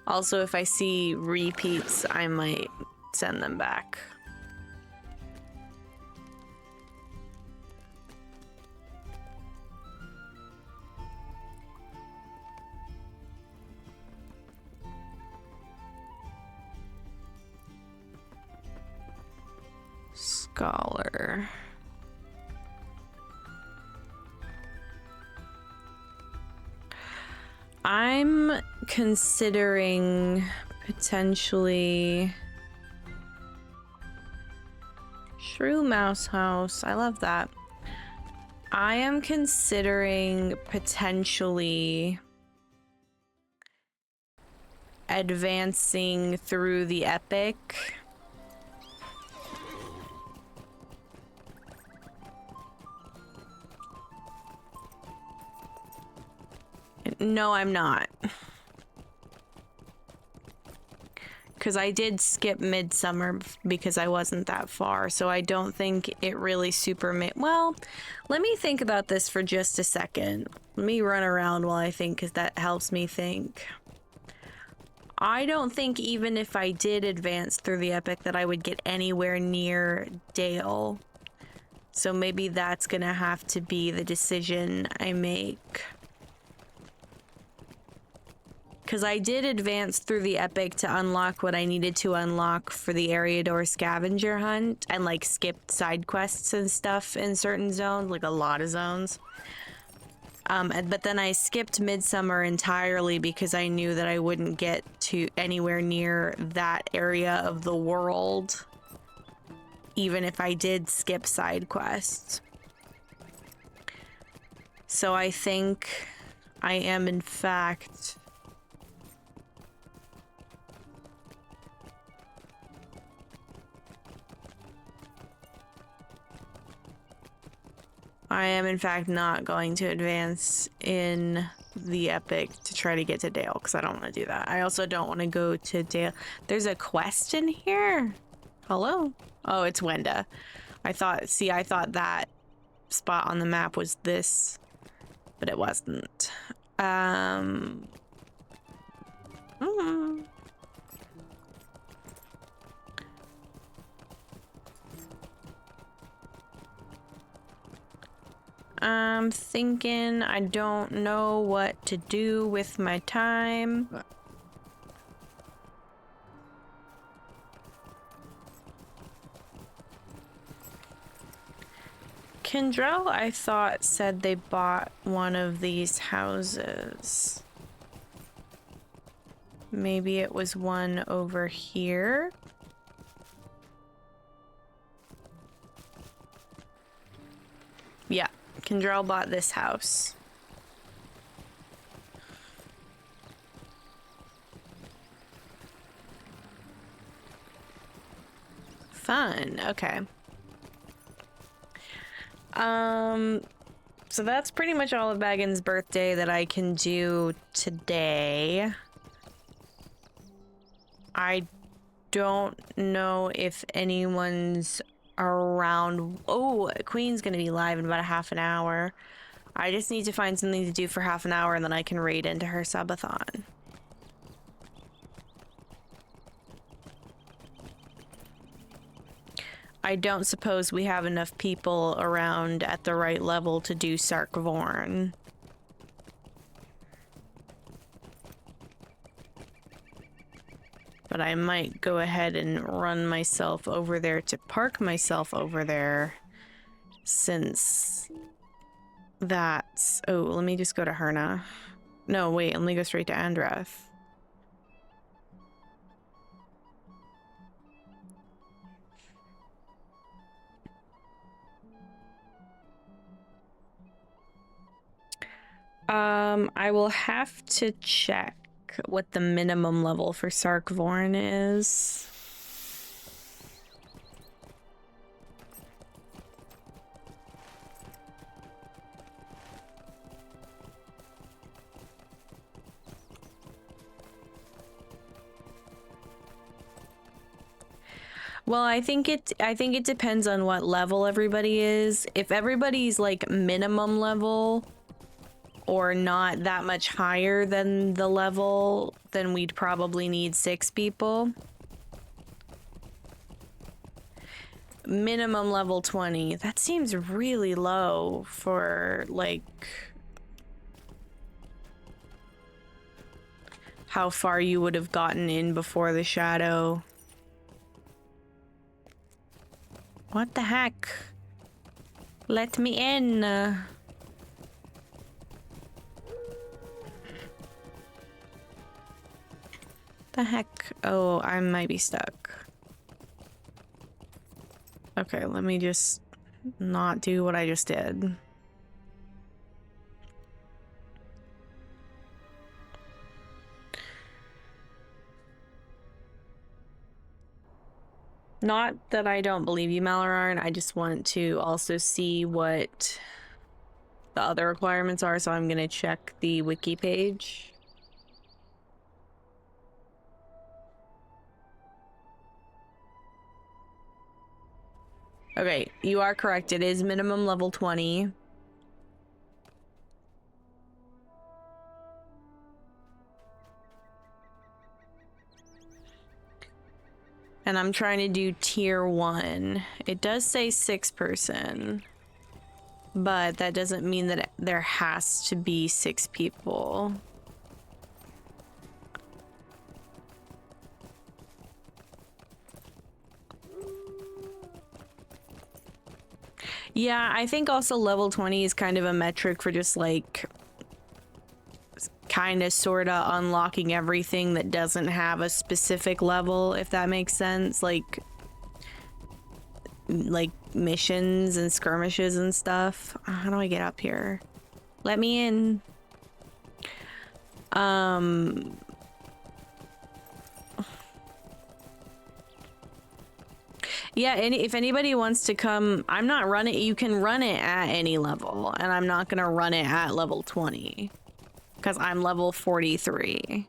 Also, if I see repeats, I might send them back. Scholar. I'm considering potentially Shrew Mouse House. I love that. I am considering potentially advancing through the epic. No, I'm not. Because I did skip Midsummer because I wasn't that far, so I don't think it really super well, let me think about this for just a second. Let me run around while I think, because that helps me think. I don't think even if I did advance through the epic that I would get anywhere near Dale. So maybe that's gonna have to be the decision I make. Because I did advance through the epic to unlock what I needed to unlock for the Eriador scavenger hunt and like skipped side quests and stuff in certain zones, like a lot of zones. But then I skipped Midsummer entirely because I knew that I wouldn't get to anywhere near that area of the world, even if I did skip side quests. So I think I am in fact... I am in fact not going to advance in the epic to try to get to Dale because I don't want to do that. I also don't want to go to Dale. There's a quest in here. Hello? Oh, it's Wenda. I thought that spot on the map was this, but it wasn't. I'm thinking I don't know what to do with my time. Kendrell, I thought, said they bought one of these houses. Maybe it was one over here. Yeah. Kendrell bought this house. Fun. Okay. So that's pretty much all of Baggins' birthday that I can do today. I don't know if anyone's around. Oh, Queen's gonna be live in about a half an hour. I just need to find something to do for half an hour and then I can raid into her subathon. I don't suppose we have enough people around at the right level to do Sark Vorn. But I might go ahead and run myself over there to park myself over there, since that's... Oh, let me just go to Herna. No, wait, let me go straight to Andrath. I will have to check what the minimum level for Sark Vorn is. Well, I think it depends on what level everybody is. If everybody's like minimum level or not that much higher than the level, then we'd probably need 6 people. Minimum level 20. That seems really low for like how far you would have gotten in before the shadow. What the heck? Let me in. The heck? Oh, I might be stuck. Okay, let me just not do what I just did. Not that I don't believe you, Malararn. I just want to also see what the other requirements are, so I'm gonna check the wiki page. Okay, you are correct. It is minimum level 20. And I'm trying to do tier 1. It does say 6-person, but that doesn't mean that there has to be 6 people. Yeah, I think also level 20 is kind of a metric for just like kind of sort of unlocking everything that doesn't have a specific level, if that makes sense. Like missions and skirmishes and stuff. How do I get up here? Let me in. Yeah, if anybody wants to come, I'm not running. You can run it at any level, and I'm not gonna run it at level 20 because I'm level 43.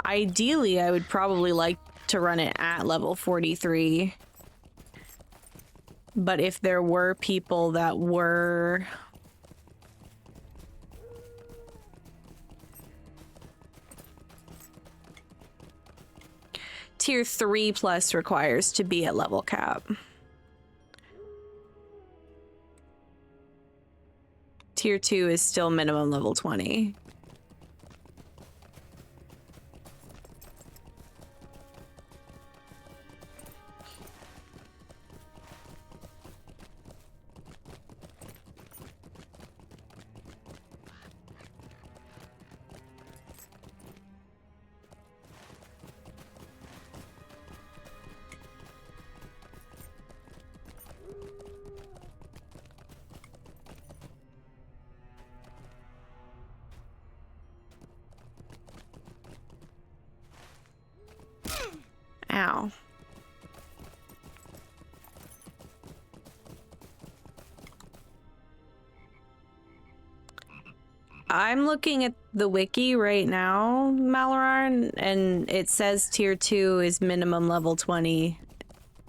Ideally, I would probably like to run it at level 43. But if there were people that were... Tier 3 plus requires to be at level cap. Tier 2 is still minimum level 20. now. I'm looking at the wiki right now, Malaran, and it says tier 2 is minimum level 20,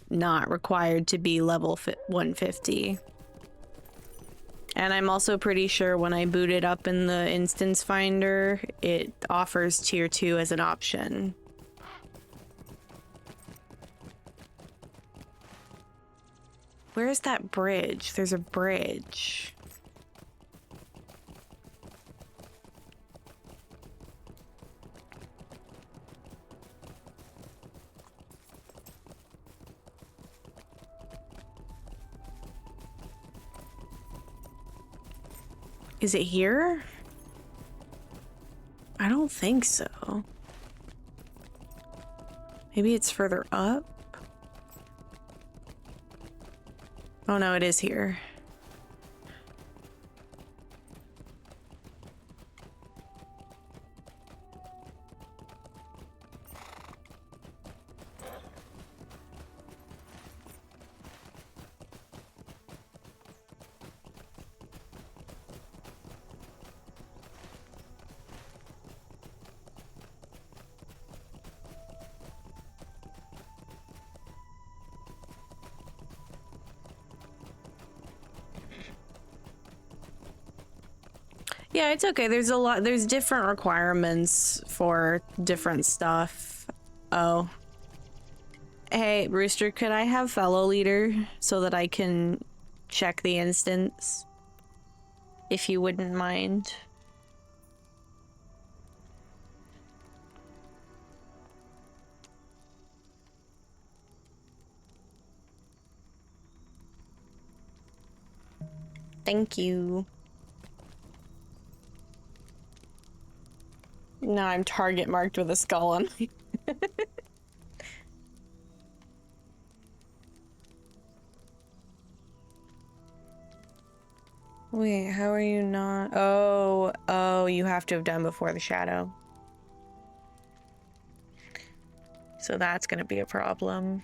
not required to be level 150. And I'm also pretty sure when I boot it up in the instance finder, it offers tier 2 as an option. Where's that bridge? There's a bridge. Is it here? I don't think so. Maybe it's further up? Oh no, it is here. Yeah, it's okay. There's different requirements for different stuff. Oh. Hey, Rooster, could I have fellow leader so that I can check the instance? If you wouldn't mind. Thank you. Now I'm target marked with a skull on me. Wait, how are you not? Oh, you have to have done before the shadow. So that's gonna be a problem.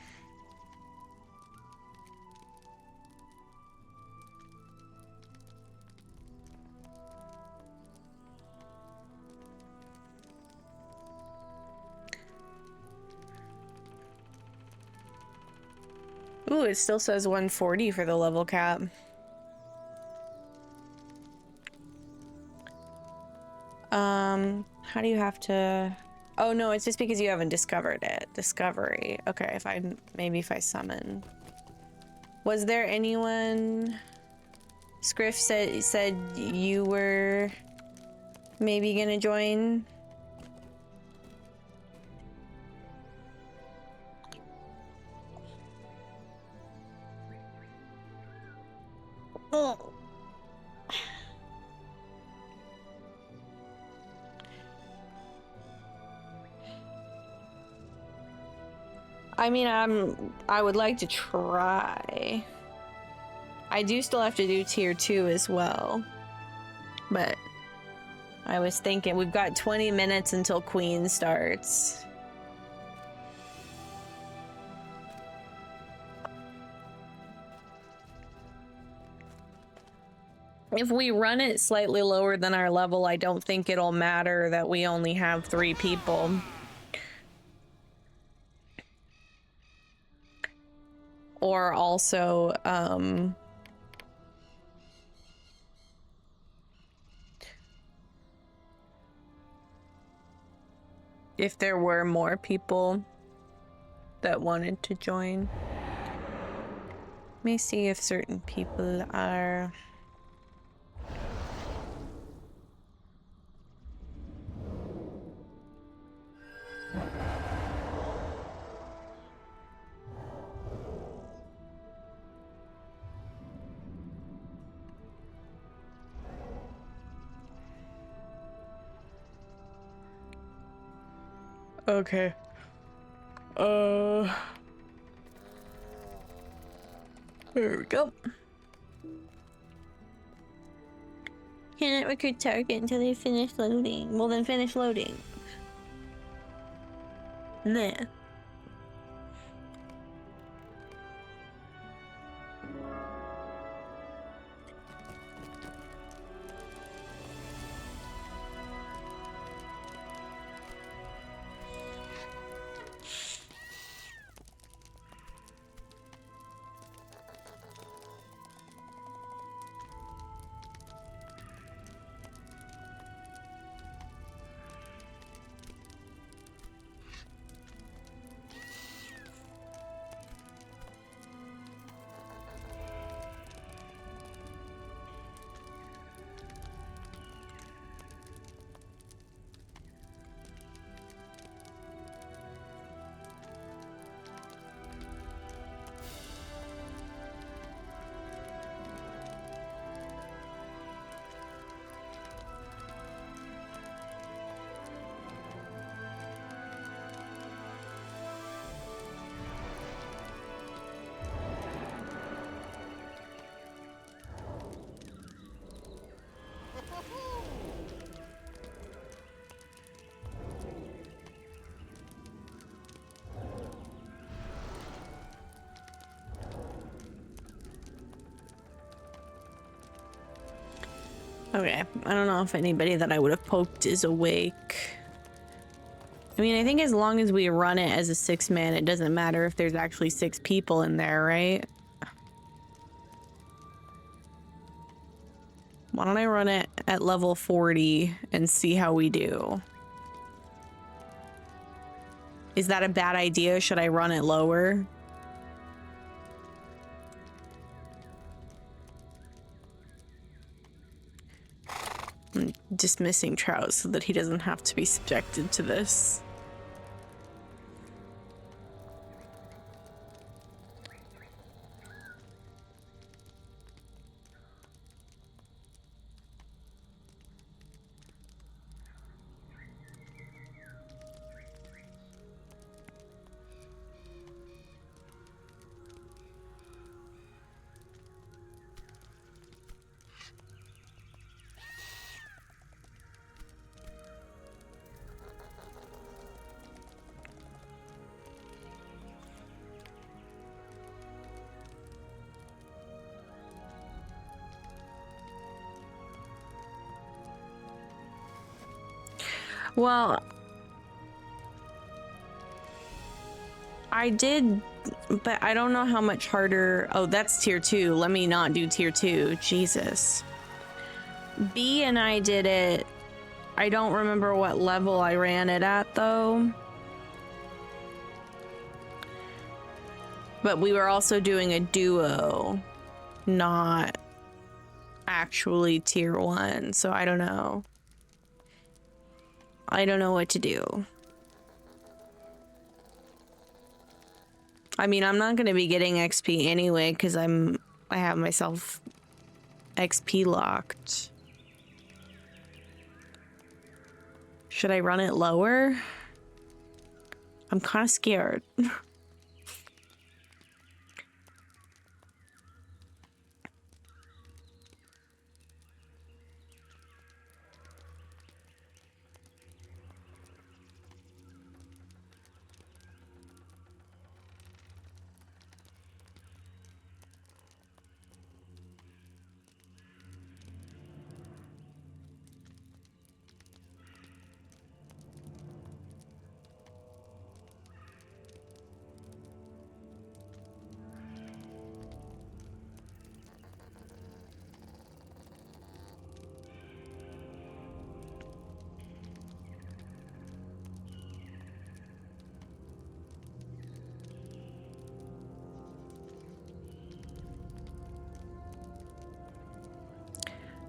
Ooh, it still says 140 for the level cap. How do you have to... Oh no, it's just because you haven't discovered it. Discovery. Okay, maybe if I summon. Was there anyone... Scriff said you were maybe gonna join? Oh. I mean, I would like to try. I do still have to do tier 2 as well. But I was thinking we've got 20 minutes until Queen starts. If we run it slightly lower than our level, I don't think it'll matter that we only have 3 people. Or also, if there were more people that wanted to join. Let me see if certain people are... Okay. There we go. Cannot recruit target until they finish loading. Well, then finish loading. Nah. Okay, I don't know if anybody that I would have poked is awake. I mean, I think as long as we run it as a 6-man, it doesn't matter if there's actually 6 people in there, right? Why don't I run it at level 40 and see how we do? Is that a bad idea? Should I run it lower? I'm dismissing Trout so that he doesn't have to be subjected to this. Well, I did, but I don't know how much harder. Oh, that's tier 2. Let me not do tier 2. Jesus. B and I did it. I don't remember what level I ran it at, though. But we were also doing a duo, not actually tier 1, so I don't know. I don't know what to do. I mean, I'm not going to be getting XP anyway because I have myself XP locked. Should I run it lower? I'm kind of scared.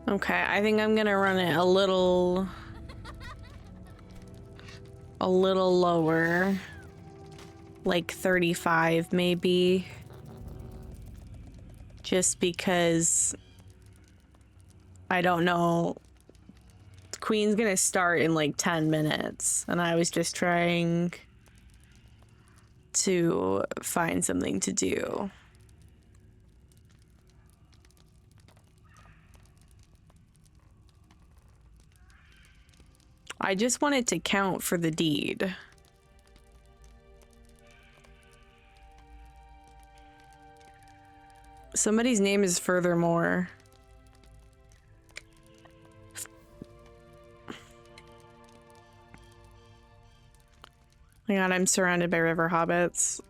Okay, I think I'm gonna run it a little lower, like 35 maybe, just because I don't know. Queen's gonna start in like 10 minutes, and I was just trying to find something to do. I just wanted to count for the deed. Somebody's name is Furthermore. My god, I'm surrounded by river hobbits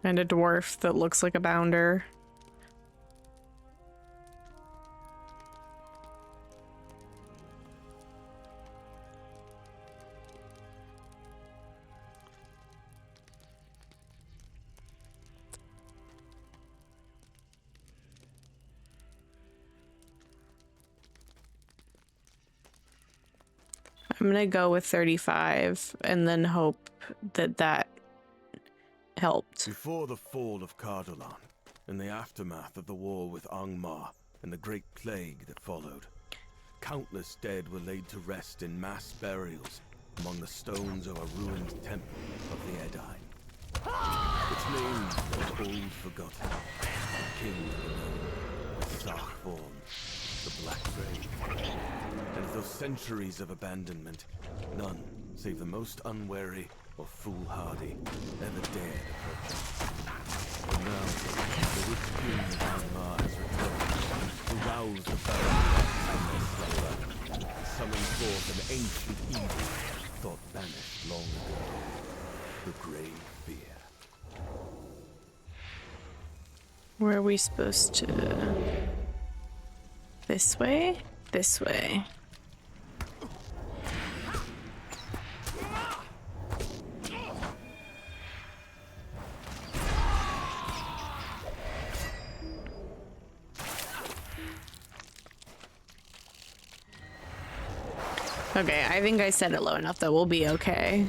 and a dwarf that looks like a bounder. I'm gonna go with 35 and then hope that that helped. Before the fall of Cardolan, in the aftermath of the war with Angmar and the great plague that followed, countless dead were laid to rest in mass burials among the stones of a ruined temple of the Edai. Its name was old forgotten. The king alone, the Sarkborn, the Black Grave. And of those centuries of abandonment, none, save the most unwary or foolhardy, ever dared approach them. But now, the witch king of Angmar has returned to rouse the barren from their slumber. Where are we supposed to? This way? This way. Okay, I think I set it low enough that we'll be okay.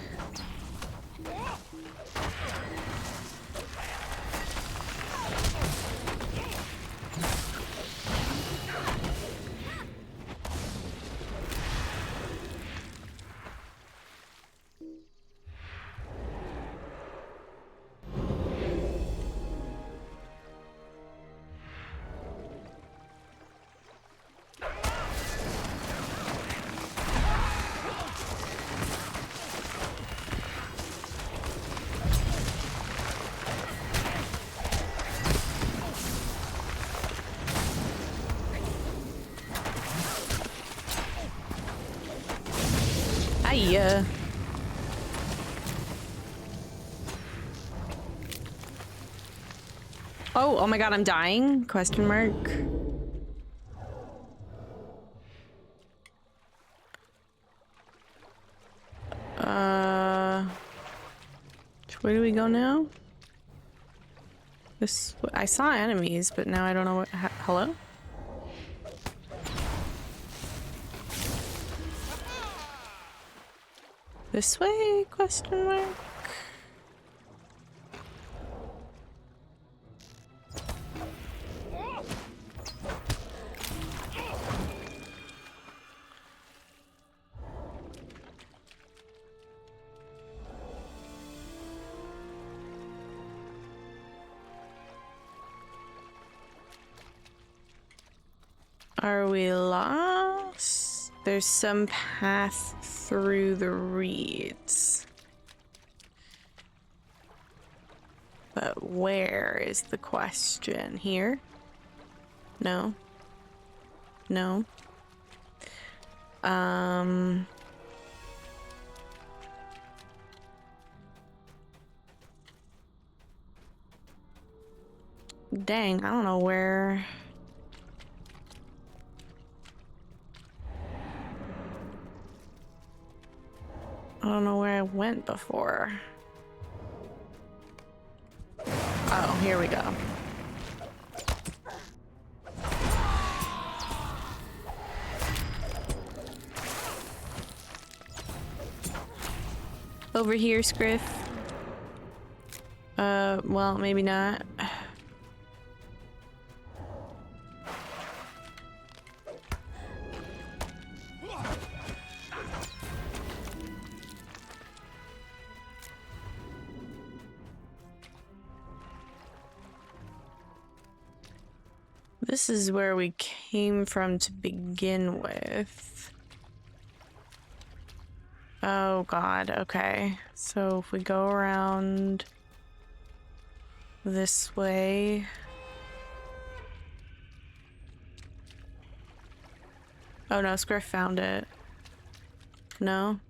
Hiya. Oh my god, I'm dying? Question mark. Which way do we go now? This, I saw enemies, but now I don't know what, hello? This way? Question mark. Are we lost? There's some path through the reeds. But where is the question? Here? No. No. Dang, I don't know where. I don't know where I went before. Oh, here we go. Over here, Scriff. Well, maybe not. This is where we came from to begin with. Oh god, okay. So if we go around this way. Oh no, Scriff found it. No?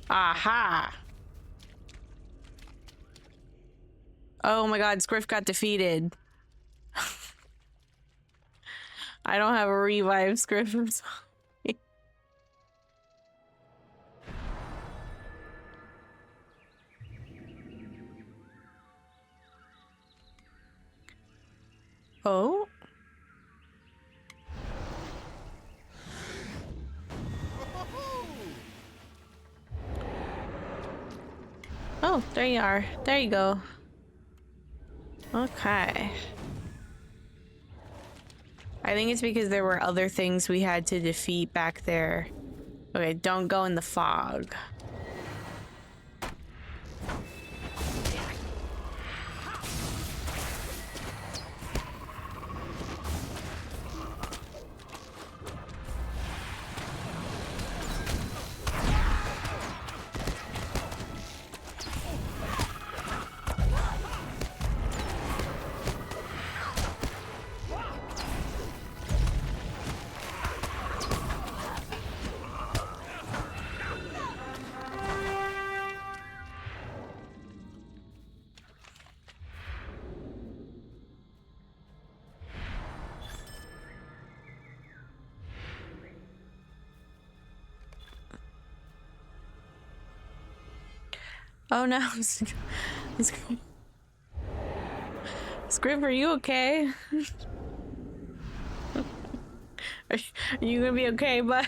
Aha! Oh my god, Scriff got defeated. I don't have a revive, Scriff. I'm sorry. Oh? Oh, there you are. There you go. Okay. I think it's because there were other things we had to defeat back there. Okay, don't go in the fog. Oh no. Scrib, are you okay? Are you gonna be okay, bud?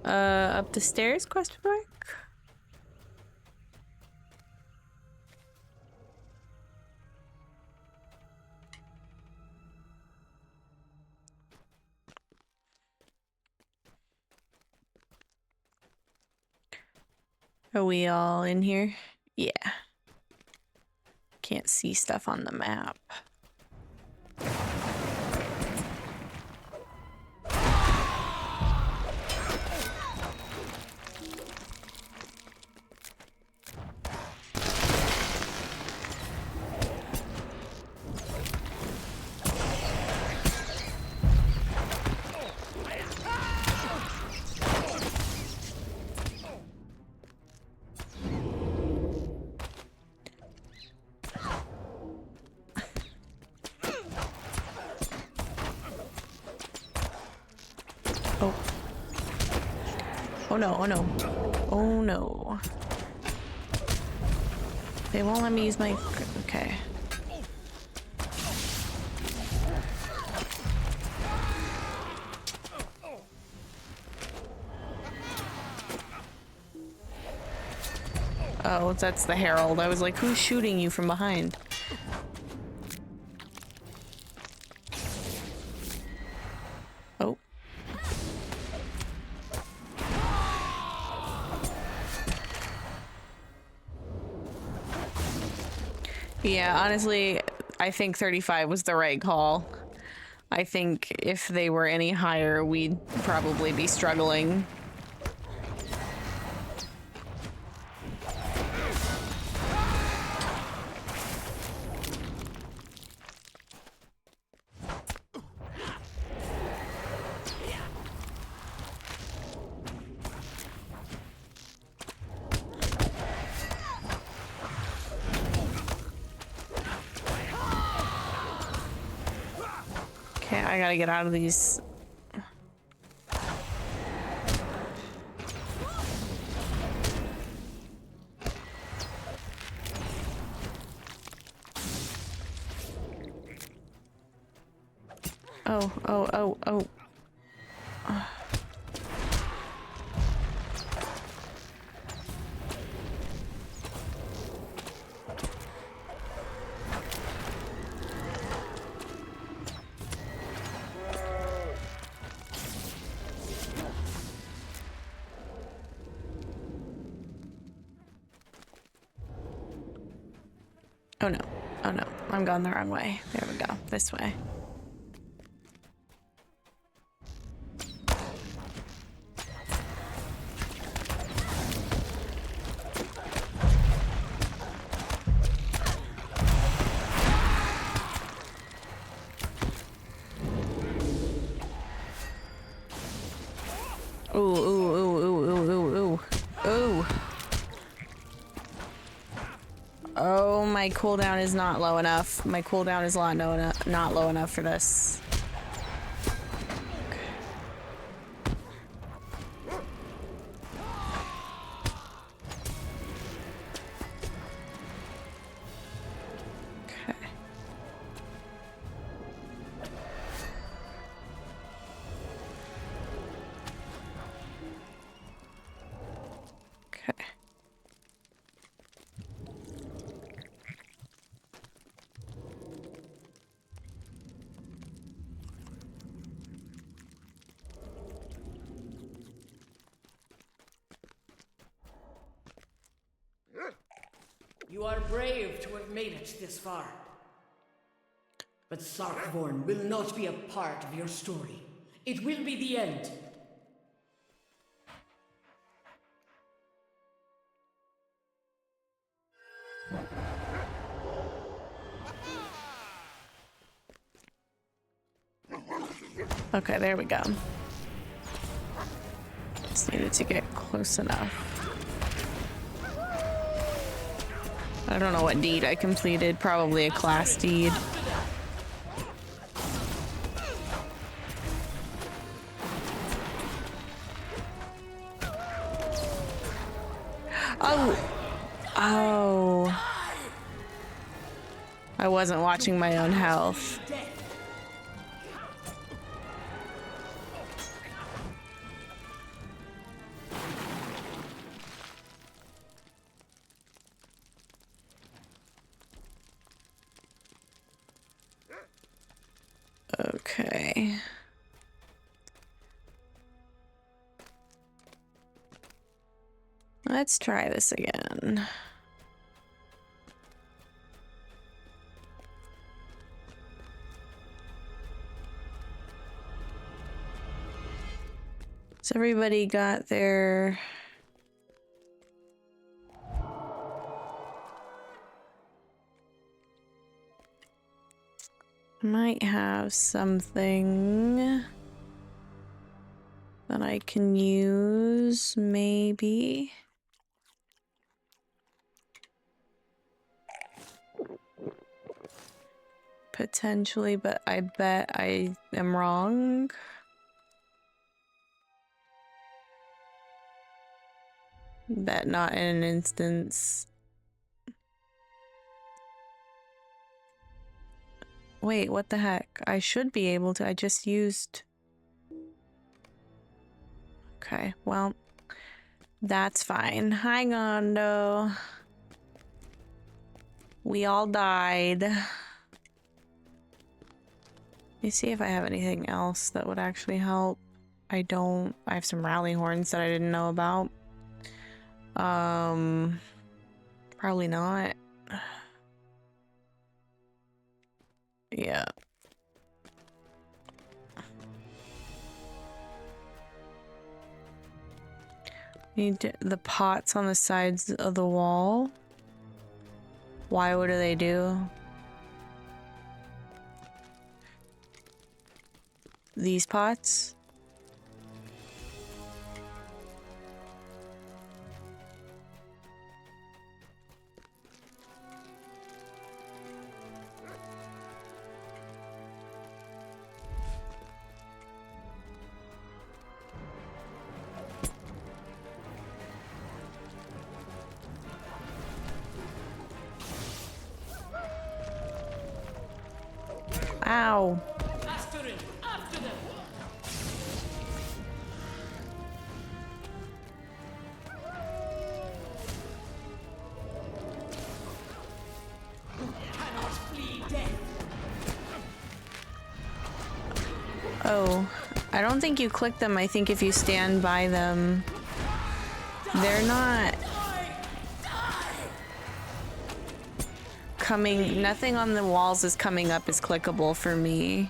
Up the stairs, question mark? Are we all in here? Yeah. Can't see stuff on the map. Oh. Oh no, oh no. Oh no. They won't let me use my... Okay. Oh, that's the Herald. I was like, who's shooting you from behind? Oh. Yeah, honestly, I think 35 was the right call. I think if they were any higher, we'd probably be struggling. Okay, I gotta get out of these. Oh, oh, oh, oh. Oh no. Oh no. I'm going the wrong way. There we go. This way. Ooh, ooh, ooh, ooh, ooh, ooh, ooh. Ooh. Oh, my cooldown is not low enough. My cooldown is not low enough for this. Okay. Okay. You are brave to have made it this far. But Sarkvorn will not be a part of your story. It will be the end. Okay, there we go. Just needed to get close enough. I don't know what deed I completed. Probably a class deed. Oh. Oh. I wasn't watching my own health. Okay. Let's try this again. So everybody got their... Might have something that I can use, maybe. Potentially, but I bet I am wrong. Bet not in an instance. Wait, what the heck? I should be able to. I just used... Okay, well, that's fine. Hang on, though. We all died. Let me see if I have anything else that would actually help. I don't. I have some rally horns that I didn't know about. Probably not. Yeah. Need the pots on the sides of the wall. Why? What do they do? These pots? Ow. After it! After them! Cannot flee death! Oh. I don't think you click them. I think if you stand by them, they're not coming. Nothing on the walls is coming up as clickable for me.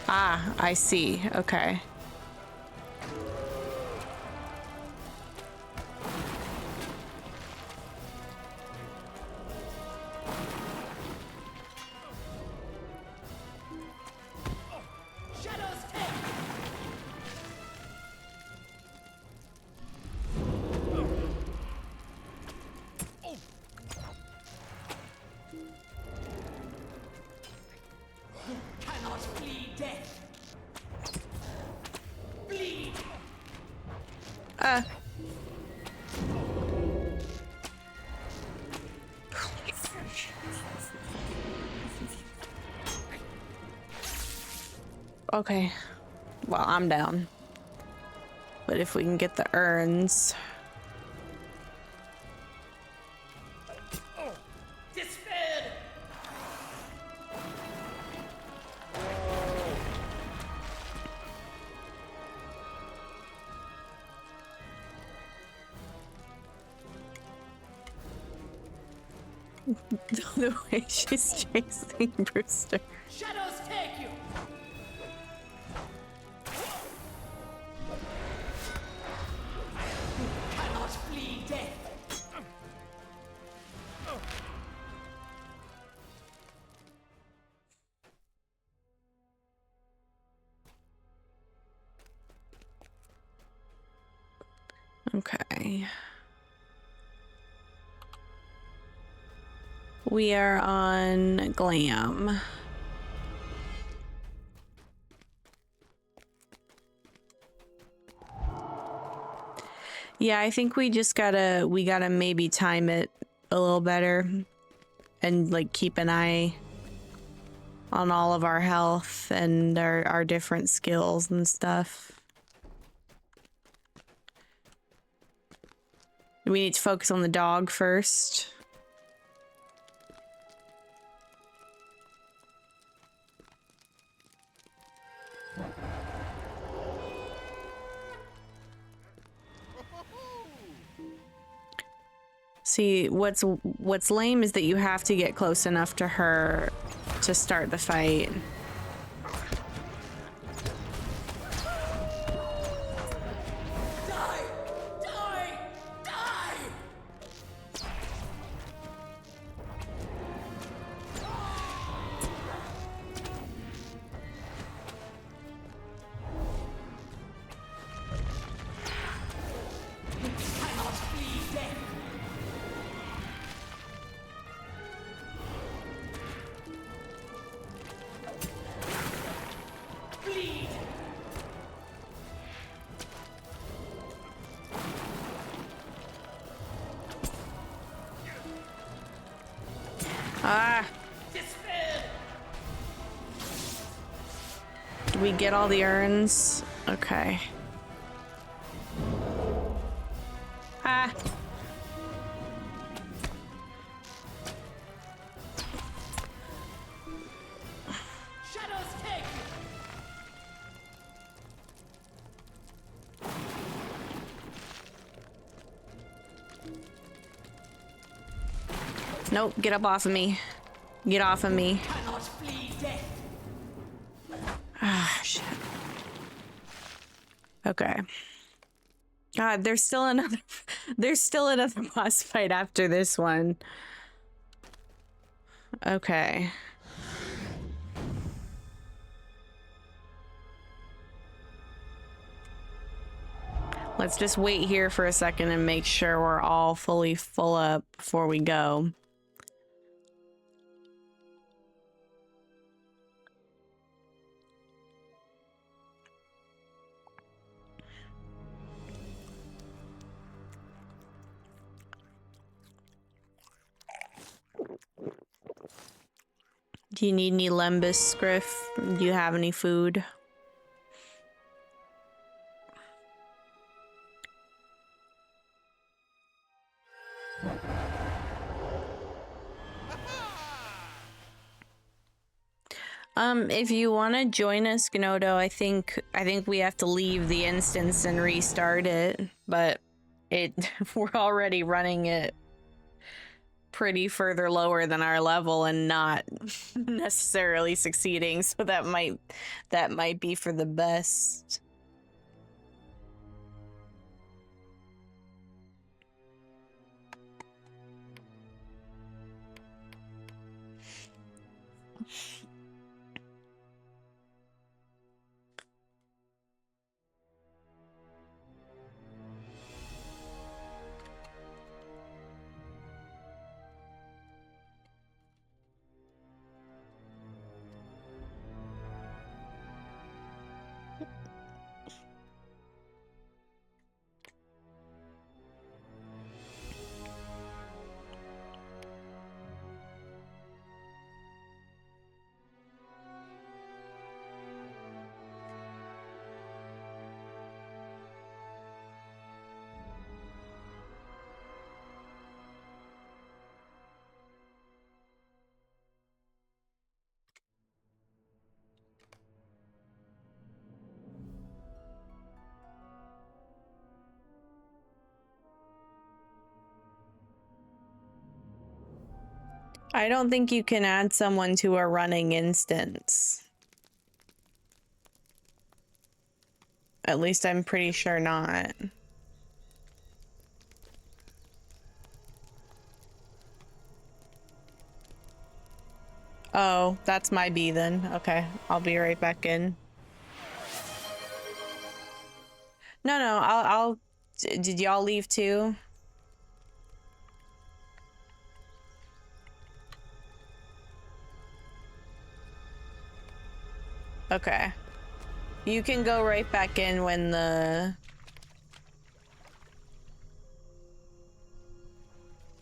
Ah, I see. Okay. Shadows take! Cannot flee death! Bleed! Okay. Well, I'm down. But if we can get the urns. Despair! The way she's chasing Brewster. Shadows take you! Cannot flee death! Okay. We are on glam. Yeah, I think we just gotta maybe time it a little better and like keep an eye on all of our health and our different skills and stuff. We need to focus on the dog first. See, what's lame is that you have to get close enough to her to start the fight. Die! Die! Die! Cannot flee death! Bleed! Ah! Despair! Did we get all the urns? Okay. Ah! Shadows take! Nope, get up off of me. Get off of me. Cannot flee death! Ah, shit. Okay. God, there's still another boss fight after this one. Okay. Let's just wait here for a second and make sure we're all fully full up before we go. Do you need any Lembus, Griff? Do you have any food? If you want to join us, Gnodo, I think we have to leave the instance and restart it, but we're already running it pretty further lower than our level and not necessarily succeeding, so that might be for the best. I don't think you can add someone to a running instance. At least I'm pretty sure not. Oh, that's my B then. Okay, I'll be right back in. No, I'll did y'all leave too? Okay. You can go right back in when the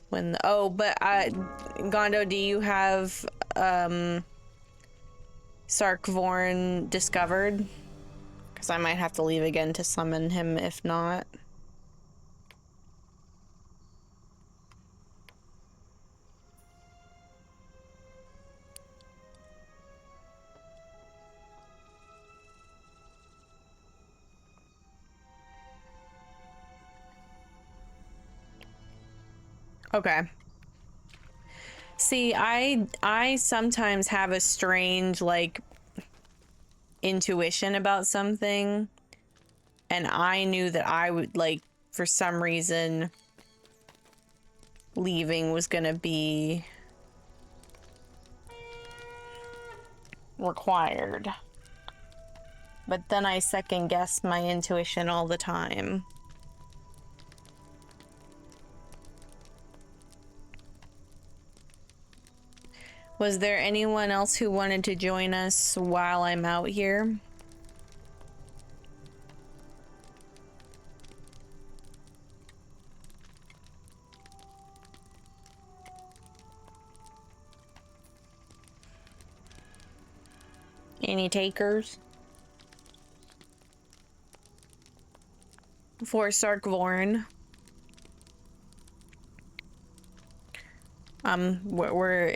when but Gondo, do you have Sarkvorn discovered? Because I might have to leave again to summon him if not. Okay. See, I sometimes have a strange, like, intuition about something, and I knew that I would, like, for some reason, leaving was gonna be required. But then I second guess my intuition all the time. Was there anyone else who wanted to join us while I'm out here? Any takers? For Sarkvorn. We're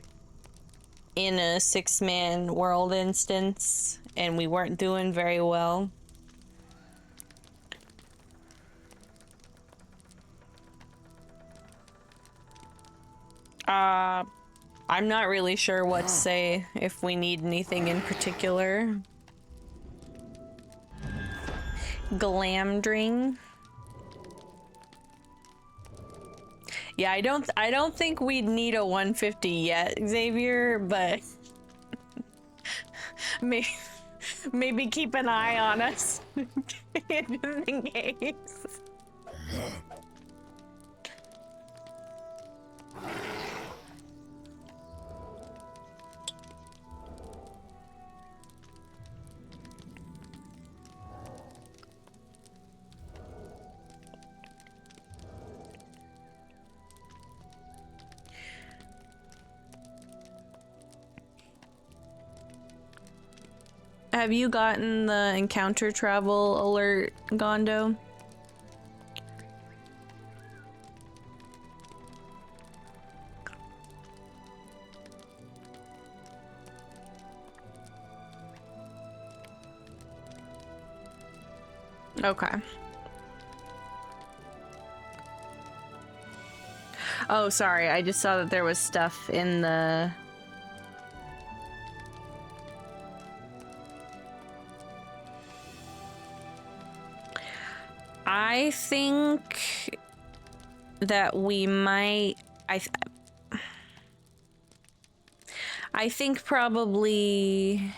in a 6-man world instance, and we weren't doing very well. I'm not really sure what to say, if we need anything in particular. Glamdring. Yeah, I don't think we'd need a 150 yet, Xavier, but maybe keep an eye on us in the case. Have you gotten the encounter travel alert, Gondo? Okay. Oh, sorry. I just saw that there was stuff in the... I think that we might... I think probably...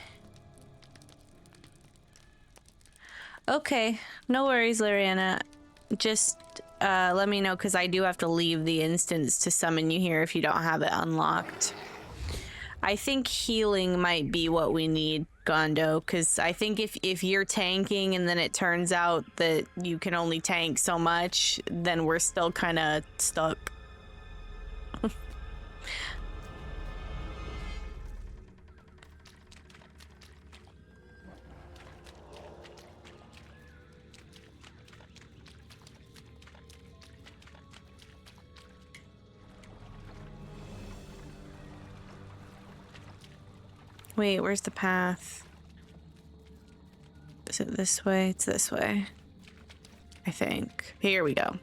Okay, no worries, Lariana. Just let me know, because I do have to leave the instance to summon you here if you don't have it unlocked. I think healing might be what we need, Gondo, because I think if you're tanking and then it turns out that you can only tank so much, then we're still kind of stuck. Wait, where's the path? Is it this way? It's this way, I think. Here we go.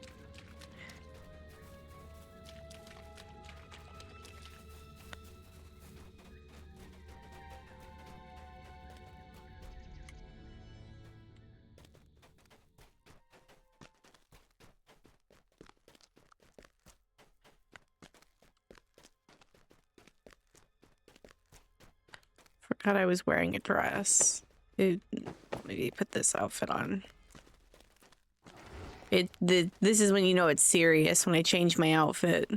Forgot I was wearing a dress. Maybe put this outfit on. This is when you know it's serious, when I change my outfit.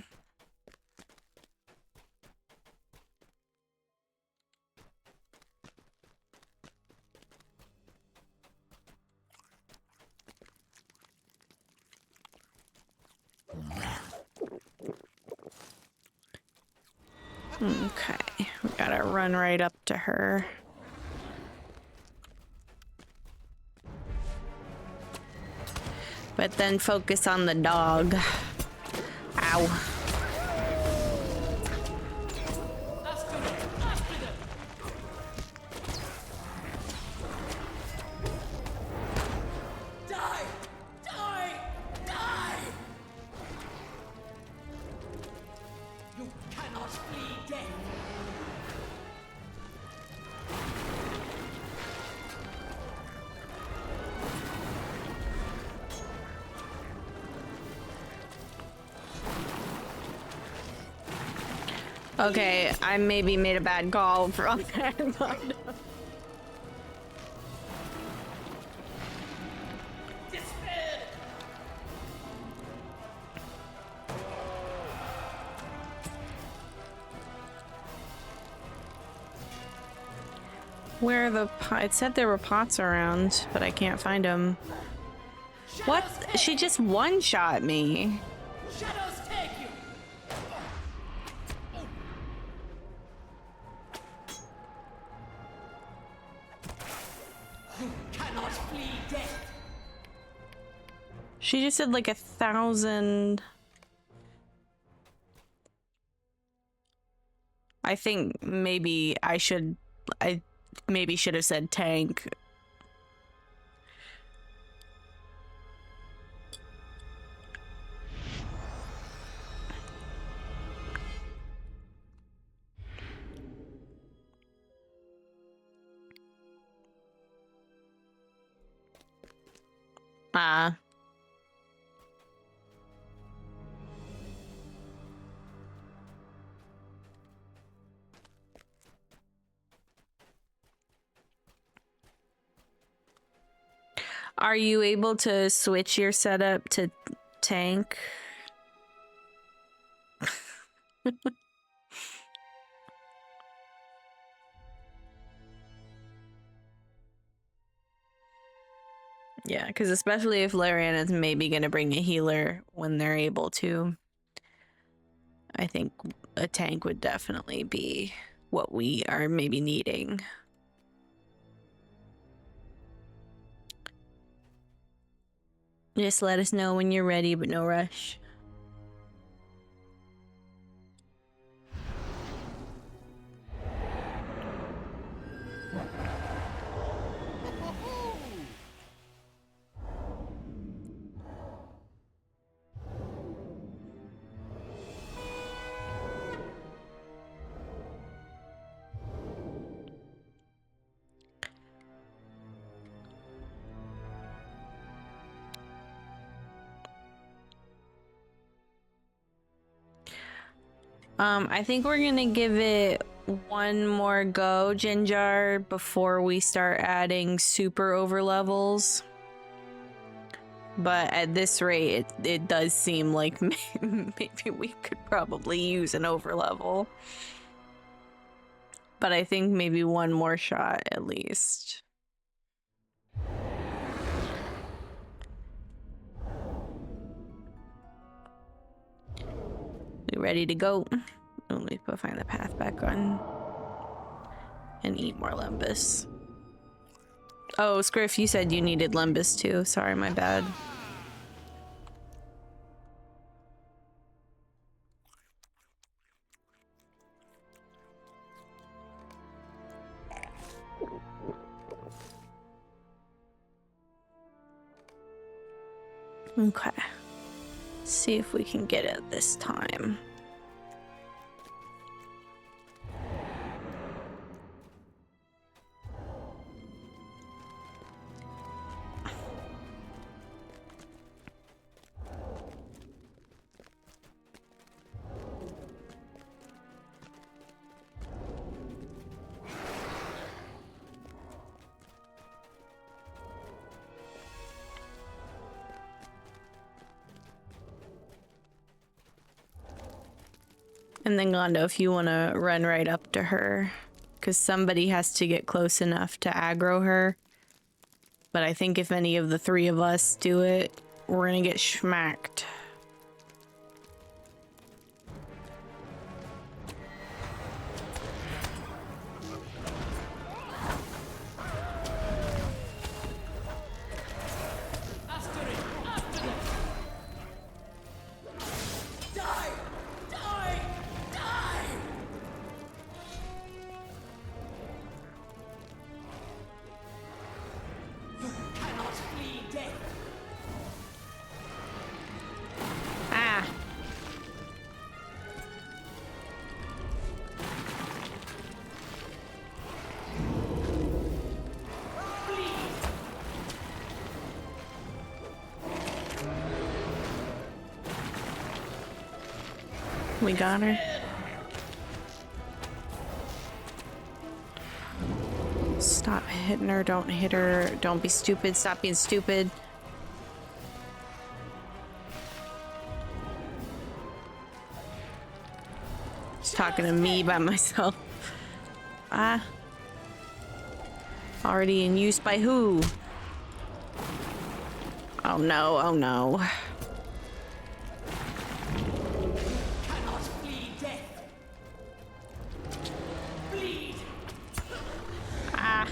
Okay, we gotta run right up to her. But then focus on the dog. Ow. Die! Die! Die! You cannot flee death! Okay, I maybe made a bad call from that. Despair! Where are the it said there were pots around, but I can't find them. What? She just one-shot me. Shadows take you! You cannot flee death! She just said like 1,000. I think maybe I maybe should have said tank. Ah. Are you able to switch your setup to tank? Yeah, because especially if Larian is maybe going to bring a healer when they're able to, I think a tank would definitely be what we are maybe needing. Just let us know when you're ready, but no rush. I think we're gonna give it one more go, Jinjar, before we start adding super over levels. But at this rate, it does seem like maybe we could probably use an over level. But I think maybe one more shot at least. We ready to go? Let me find the path back on and eat more Lembus. Oh, Scriff, you said you needed Lembus too. Sorry, my bad. Okay. Let's see if we can get it this time. And then Gondo, if you want to run right up to her, because somebody has to get close enough to aggro her. But I think if any of the three of us do it, we're gonna get schmacked. We got her. Stop hitting her. Don't hit her. Don't be stupid. Stop being stupid. Just talking to me by myself. Ah. Already in use by who? Oh no, oh no. Cannot flee death. Bleed. Ah.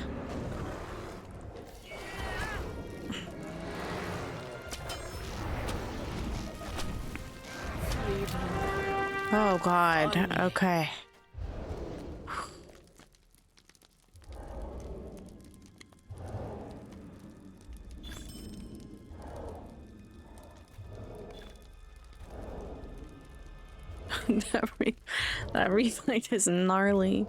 Oh god, okay. that reflect is gnarly.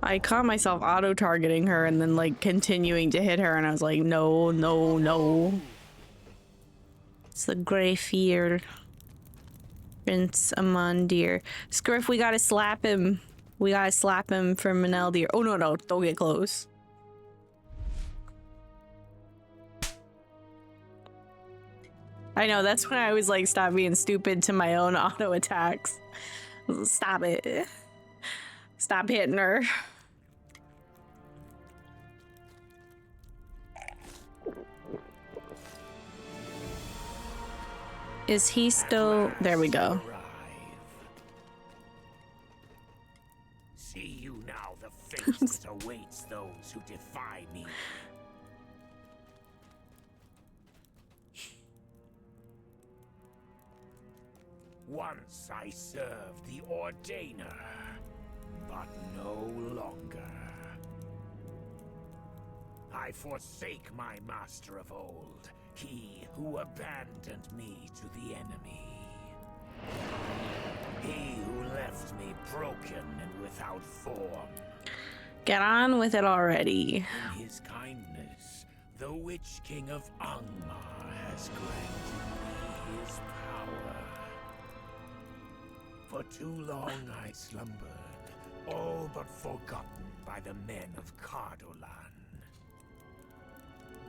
I caught myself auto-targeting her and then like continuing to hit her and I was like, no, no, no. It's the Grey Fear. Prince Amandir. Scriff, we gotta slap him. We gotta slap him for Maneldir. Oh no, no, don't get close. I know, that's when I was like, stop being stupid to my own auto attacks. Stop it. Stop hitting her. Is he still... There we go. See you now the fate that awaits those who defy me. Once I served the Ordainer, but no longer. I forsake my master of old, he who abandoned me to the enemy. He who left me broken and without form. Get on with it already. In his kindness, the Witch King of Angmar has granted me his power. For too long I slumbered, all but forgotten by the men of Cardolan.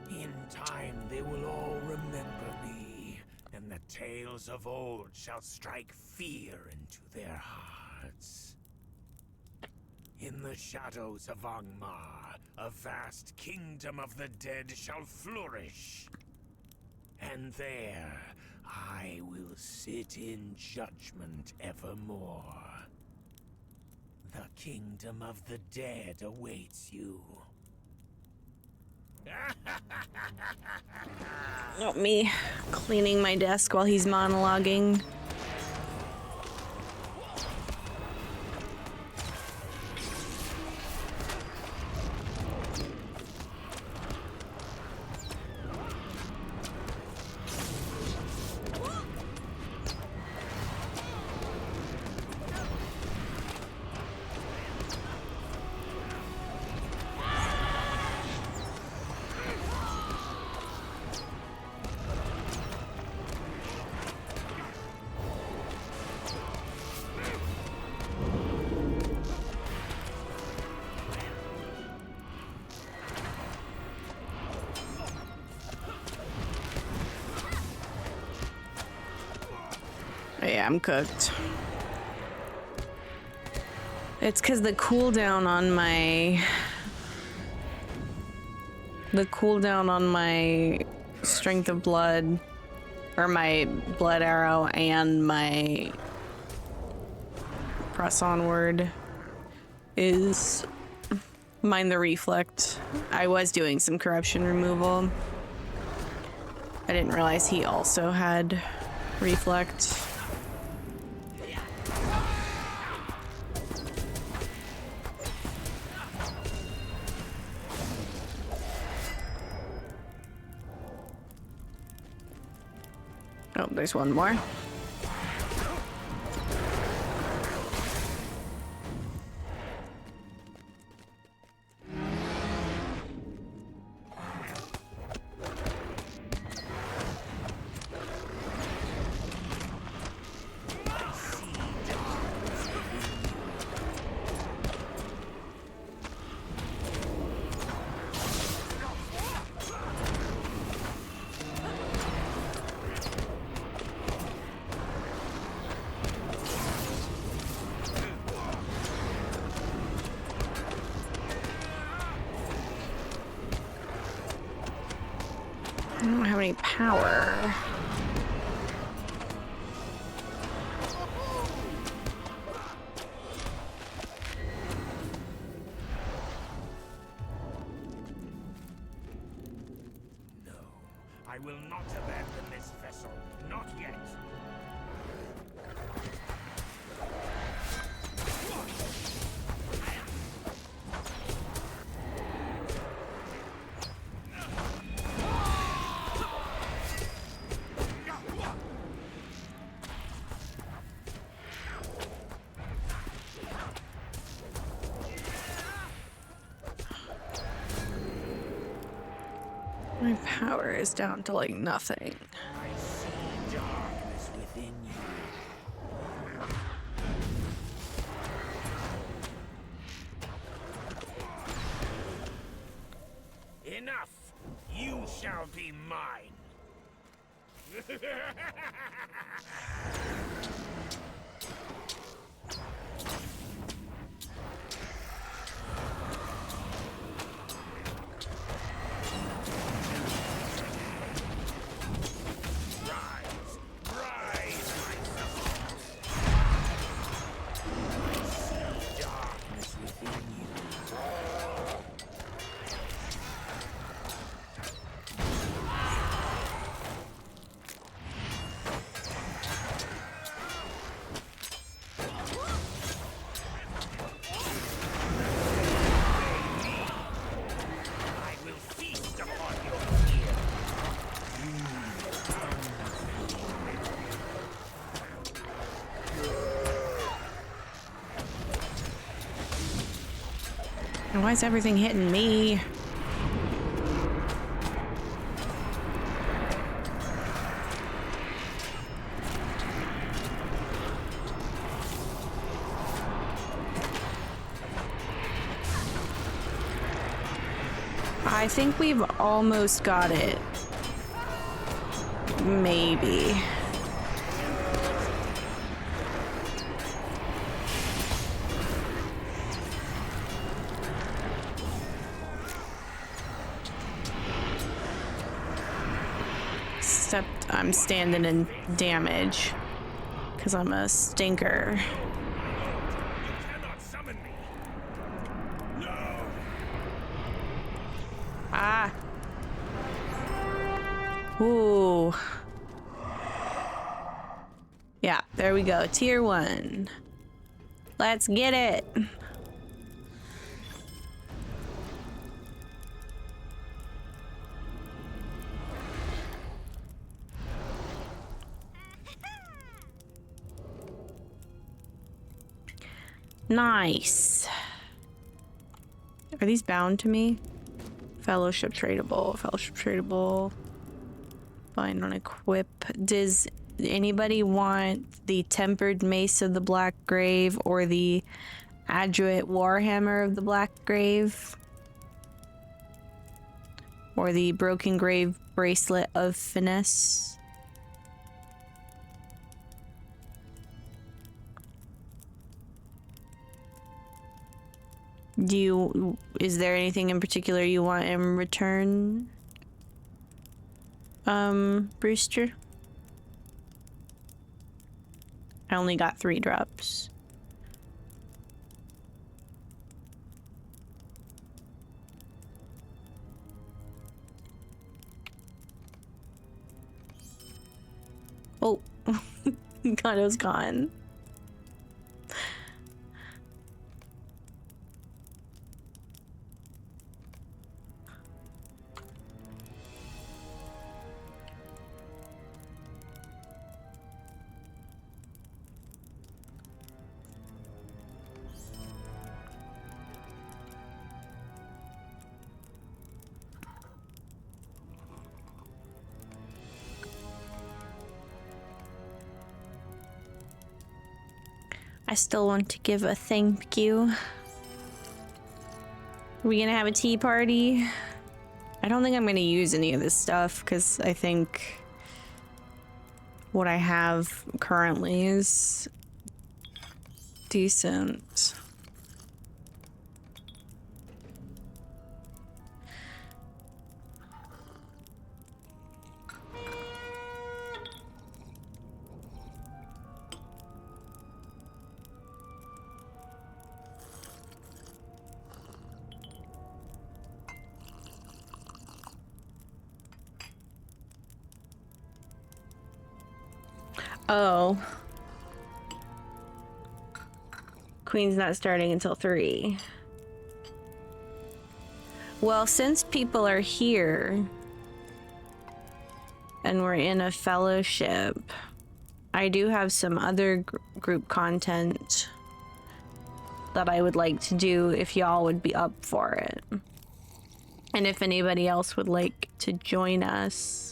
In time they will all remember me, and the tales of old shall strike fear into their hearts. In the shadows of Angmar, a vast kingdom of the dead shall flourish. And there, I will sit in judgment evermore. The kingdom of the dead awaits you. Not me cleaning my desk while he's monologuing. Yeah, I'm cooked. It's because the cooldown on my... The cooldown on my Strength of Blood, or my Blood Arrow, and my Press Onward is Mind the Reflect. I was doing some corruption removal. I didn't realize he also had Reflect. Oh, there's one more. power. No, I will not abandon this vessel. Not yet. My power is down to like nothing. I see darkness within you. Enough! You shall be mine! Rise! Rise, my son! I see darkness within you. I will feast upon your fear. And why is everything hitting me? I think we've almost got it. Maybe. Except I'm standing in damage because I'm a stinker. You cannot summon me. No! Ah. Ooh. Yeah, there we go. Tier 1. Let's get it. Nice. Are these bound to me? Fellowship tradable. Fellowship tradable. Bind on equip. Does anybody want the tempered mace of the Black Grave or the adroit warhammer of the Black Grave? Or the broken grave bracelet of finesse? Is there anything in particular you want in return? Brewster? I only got 3 drops. Oh, God, it was gone. I still want to give a thank you. Are we gonna have a tea party? I don't think I'm gonna use any of this stuff because I think what I have currently is decent. Oh. Queen's not starting until 3. Well, since people are here and we're in a fellowship, I do have some other group content that I would like to do if y'all would be up for it. And if anybody else would like to join us.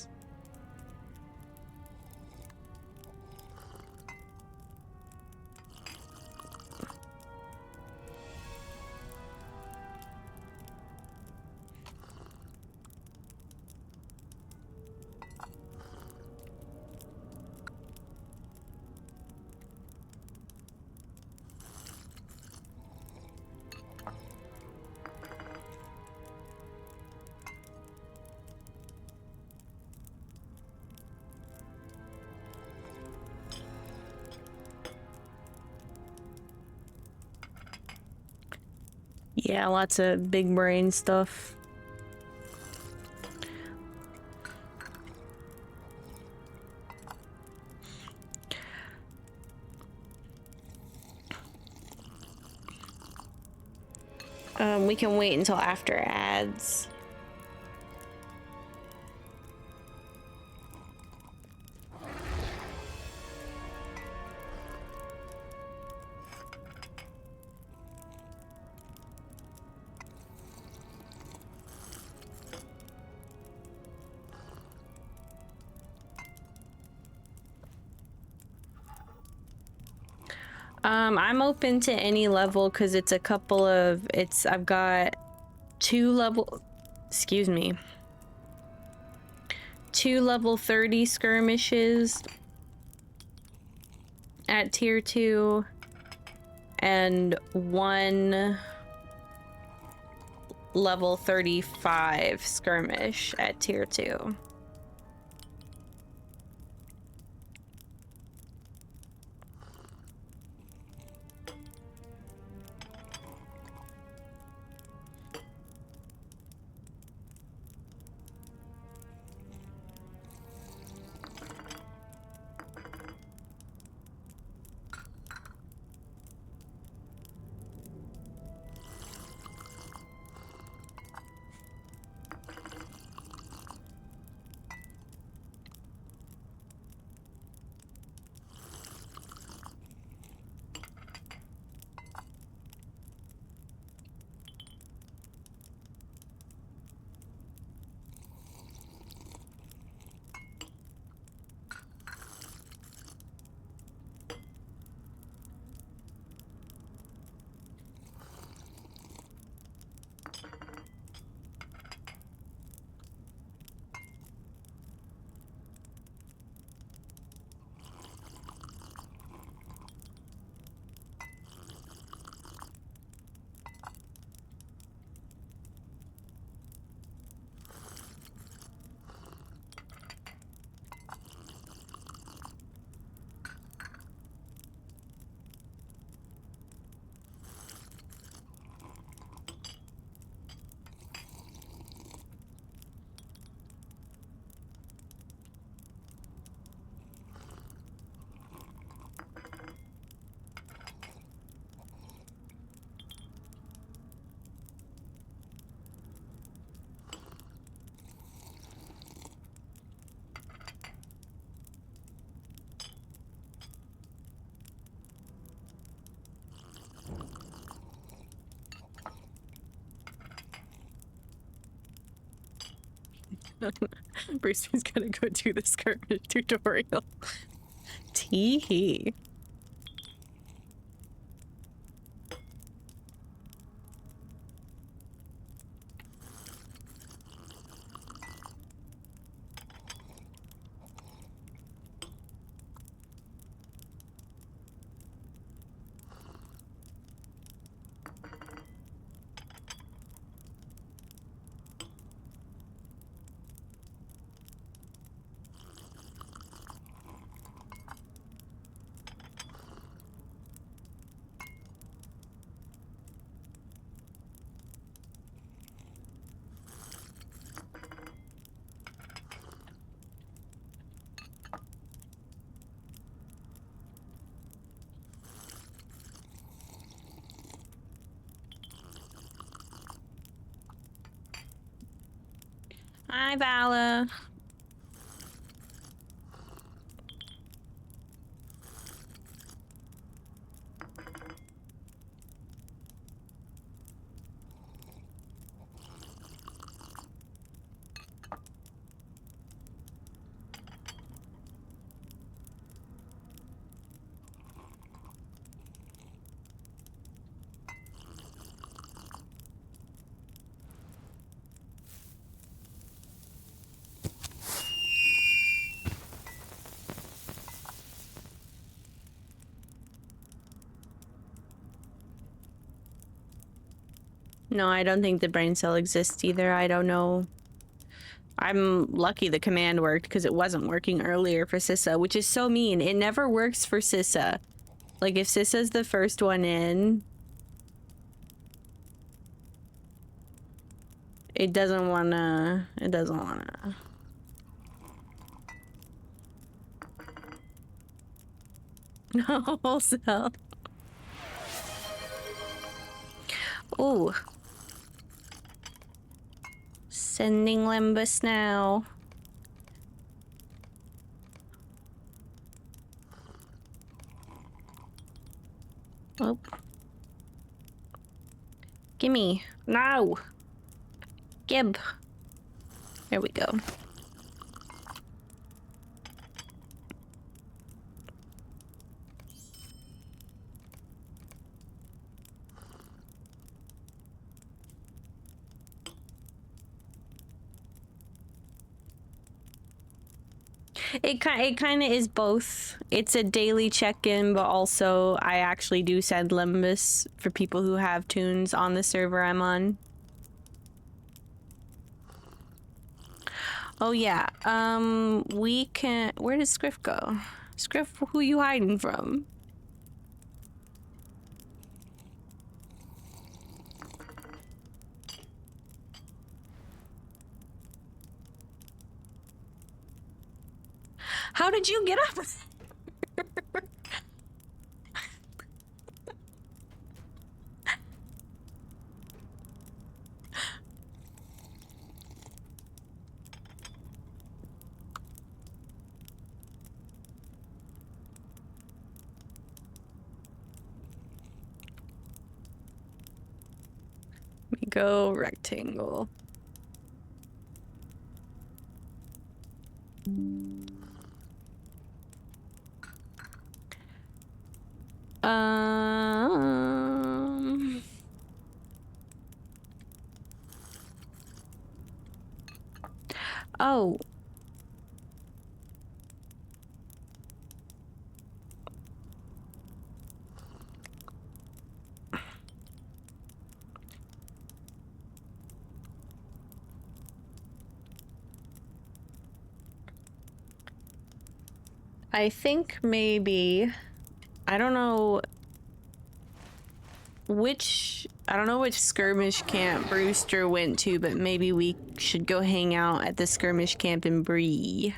Yeah, lots of big brain stuff. We can wait until after ads. I'm open to any level because it's a couple of, I've got 2 level, excuse me, 2 level 30 skirmishes at tier 2 and 1 level 35 skirmish at tier 2. Brewster's gonna go do the skirmish tutorial. Tee-hee. Hi, Vala. No, I don't think the brain cell exists either. I don't know. I'm lucky the command worked because it wasn't working earlier for Sissa, which is so mean. It never works for Sissa. Like, if Sissa's the first one in, it doesn't wanna... It doesn't wanna... No, so... Ooh. Sending Limbus now. Oh. Gimme. No! Gib. There we go. It kind of is both. It's a daily check-in, but also I actually do send Limbus for people who have tunes on the server I'm on. Oh yeah, we can... Where does Scriff go? Scriff, who you hiding from? How did you get up? Let me go rectangle. Um... Oh. I think maybe... I don't know which skirmish camp Brewster went to, but maybe we should go hang out at the skirmish camp in Bree.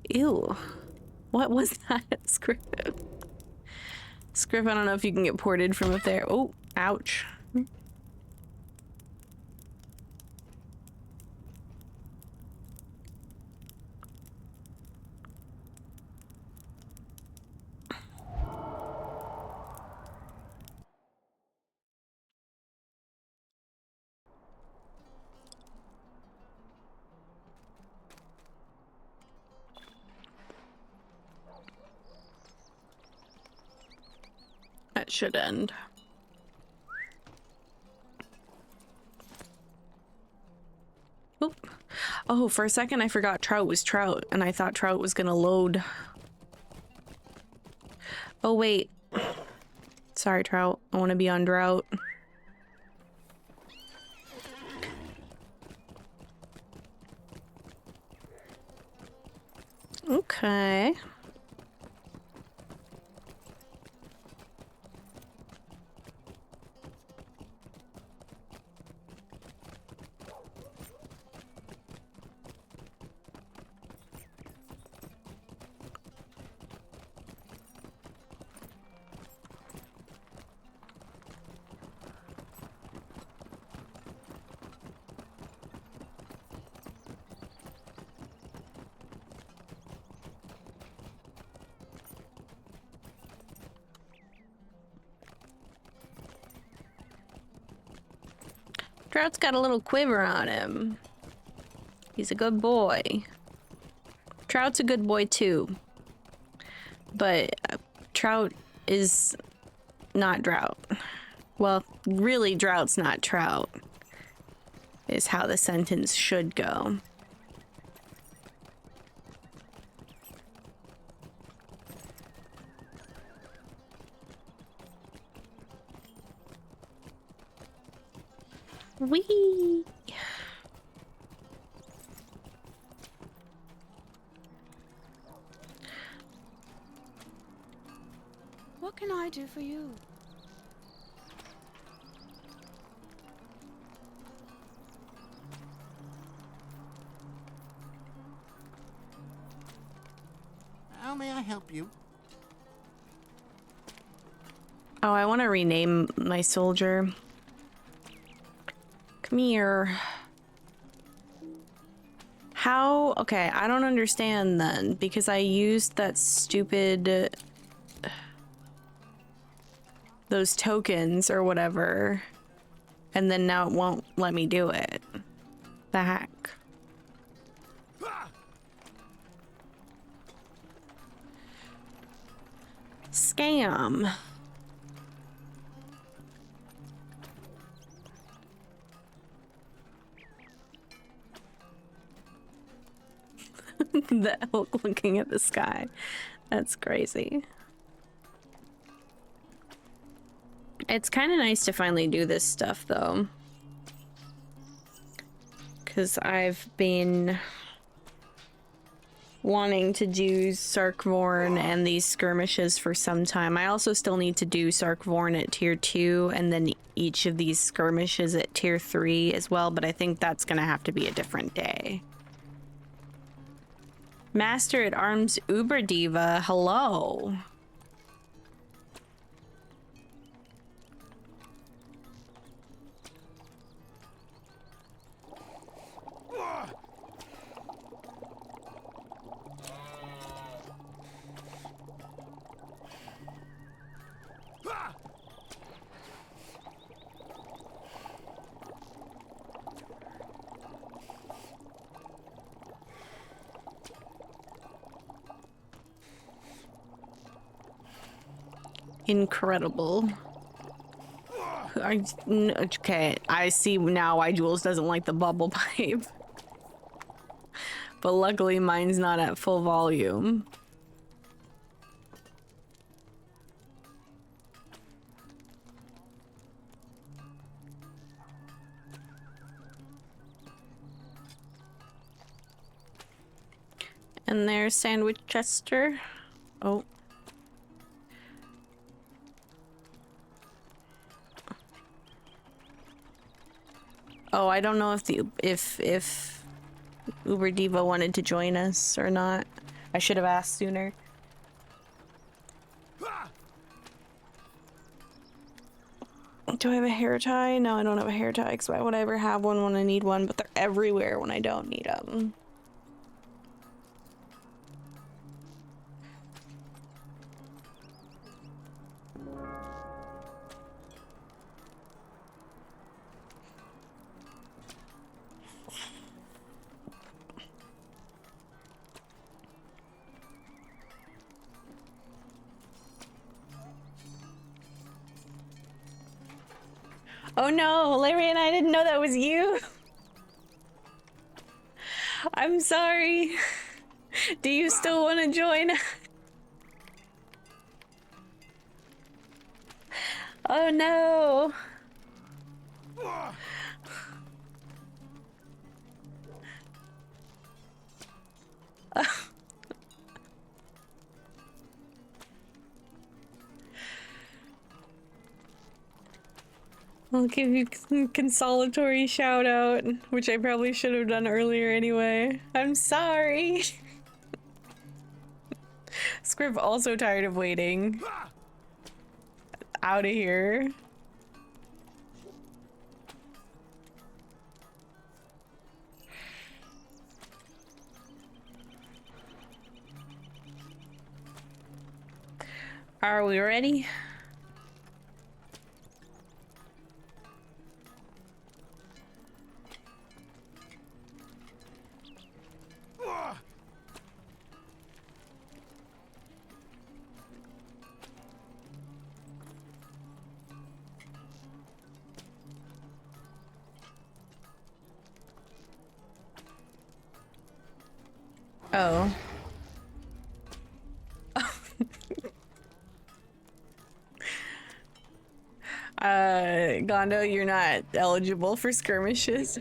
Ew. What was that, Scriff? Scriff, I don't know if you can get ported from up there. Oh, ouch. That should end. Oop. Oh, for a second I forgot Trout was Trout, and I thought Trout was gonna load. Oh, wait. Sorry, Trout. I want to be on Drought. Okay. Trout's got a little quiver on him. He's a good boy. Trout's a good boy too. But Trout is not Drought. Well, really, Drought's not Trout, is how the sentence should go. Whee! What can I do for you? How may I help you? Oh, I want to rename my soldier. Come here. How? Okay, I don't understand then, because I used that stupid... those tokens or whatever, and then now it won't let me do it. The heck? Scam. The elk looking at the sky. That's crazy. It's kind of nice to finally do this stuff, though. Because I've been wanting to do Sarkvorn and these skirmishes for some time. I also still need to do Sarkvorn at tier 2 and then each of these skirmishes at tier 3 as well, but I think that's going to have to be a different day. Master at Arms Uber Diva, hello. Incredible. Okay, I see now why Jules doesn't like the bubble pipe. But luckily mine's not at full volume. And there's Sandwich Chester. Oh. Oh, I don't know if Uber Diva wanted to join us or not. I should have asked sooner. Do I have a hair tie? No, I don't have a hair tie, because why would I ever have one when I need one? But they're everywhere when I don't need them. Oh no, Larry and I didn't know that was you. I'm sorry. Do you still want to join? Oh no. I'll give you a consolatory shout out, which I probably should have done earlier anyway. I'm sorry. Scriv also tired of waiting. Out of here. Are we ready? Gondo, you're not eligible for skirmishes.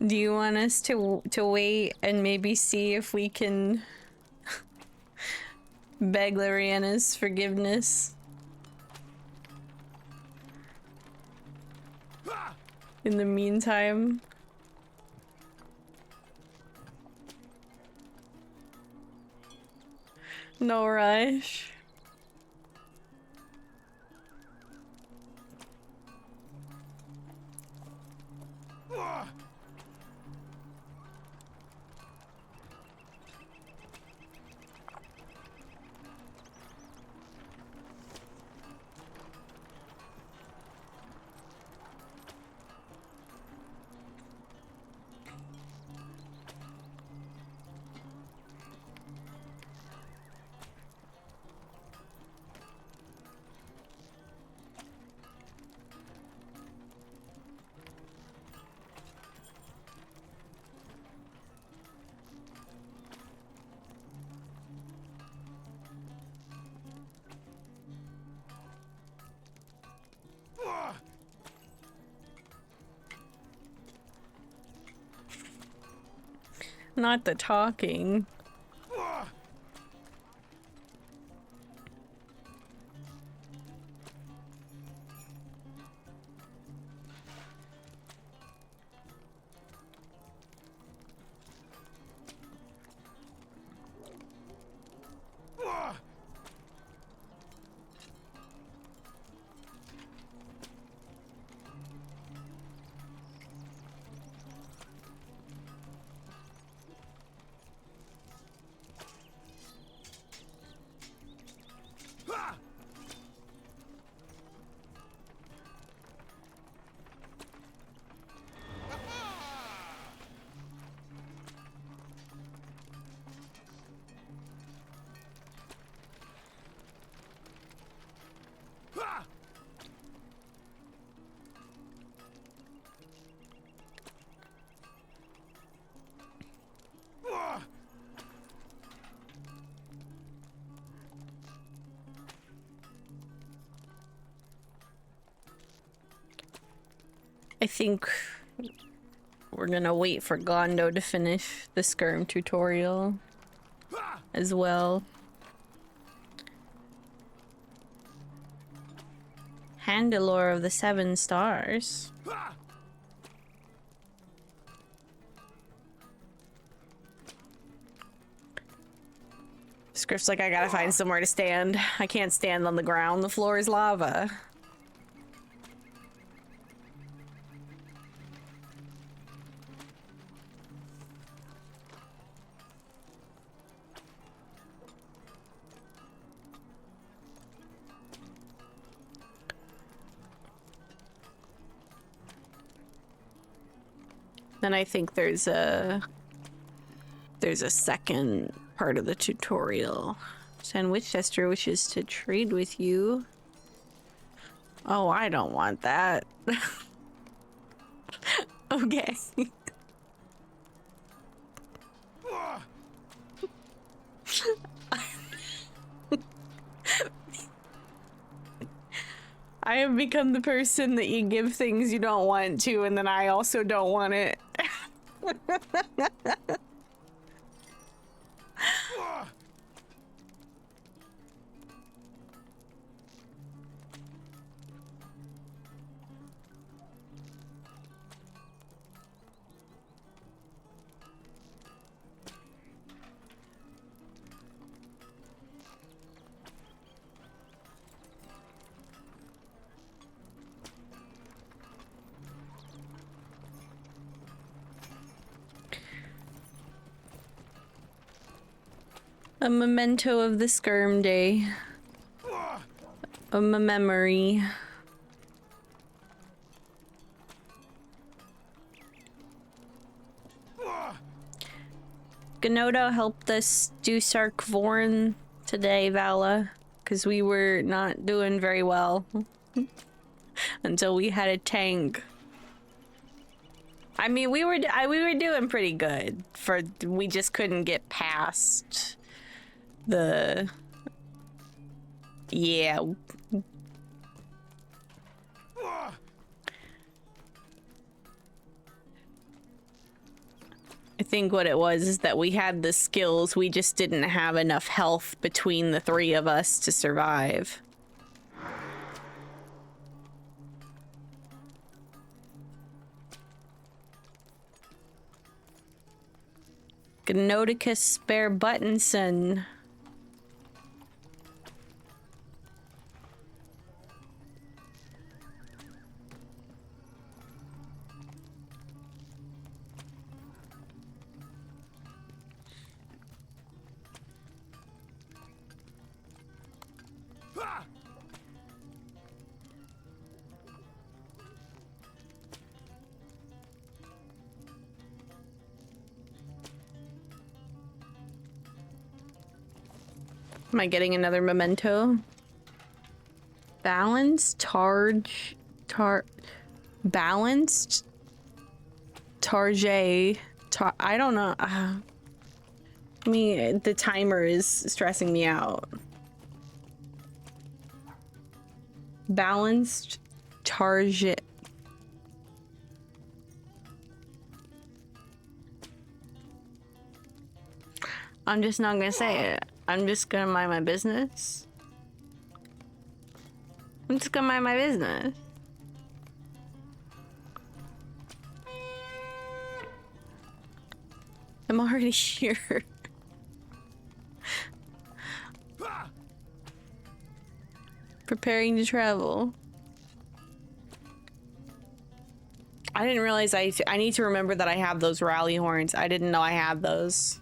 Do you want us to wait and maybe see if we can beg Lariana's forgiveness? In the meantime. No rush. Not the talking. I think we're gonna wait for Gondo to finish the skirm tutorial as well. Handalore of the 7 stars. Scrift's like, I gotta find somewhere to stand. I can't stand on the ground. The floor is lava. Then I think there's a second part of the tutorial. Sand Witchester wishes to trade with you. Oh, I don't want that. Okay. I have become the person that you give things you don't want to, and then I also don't want it. A memento of the skirm day. A memory. Ganodo helped us do Sarkvorn today, Vala, because we were not doing very well until we had a tank. I mean, we were doing pretty good. We just couldn't get past the yeah. I think what it was is that we had the skills, we just didn't have enough health between the three of us to survive. Gnodicus Spare Buttonson. Am I getting another memento? Balanced balanced Tarjay. I don't know. I mean, the timer is stressing me out. Balanced Tarjay. I'm just not gonna say it. I'm just gonna mind my business. I'm just gonna mind my business. I'm already here. Preparing to travel. I didn't realize I need to remember that I have those rally horns. I didn't know I had those.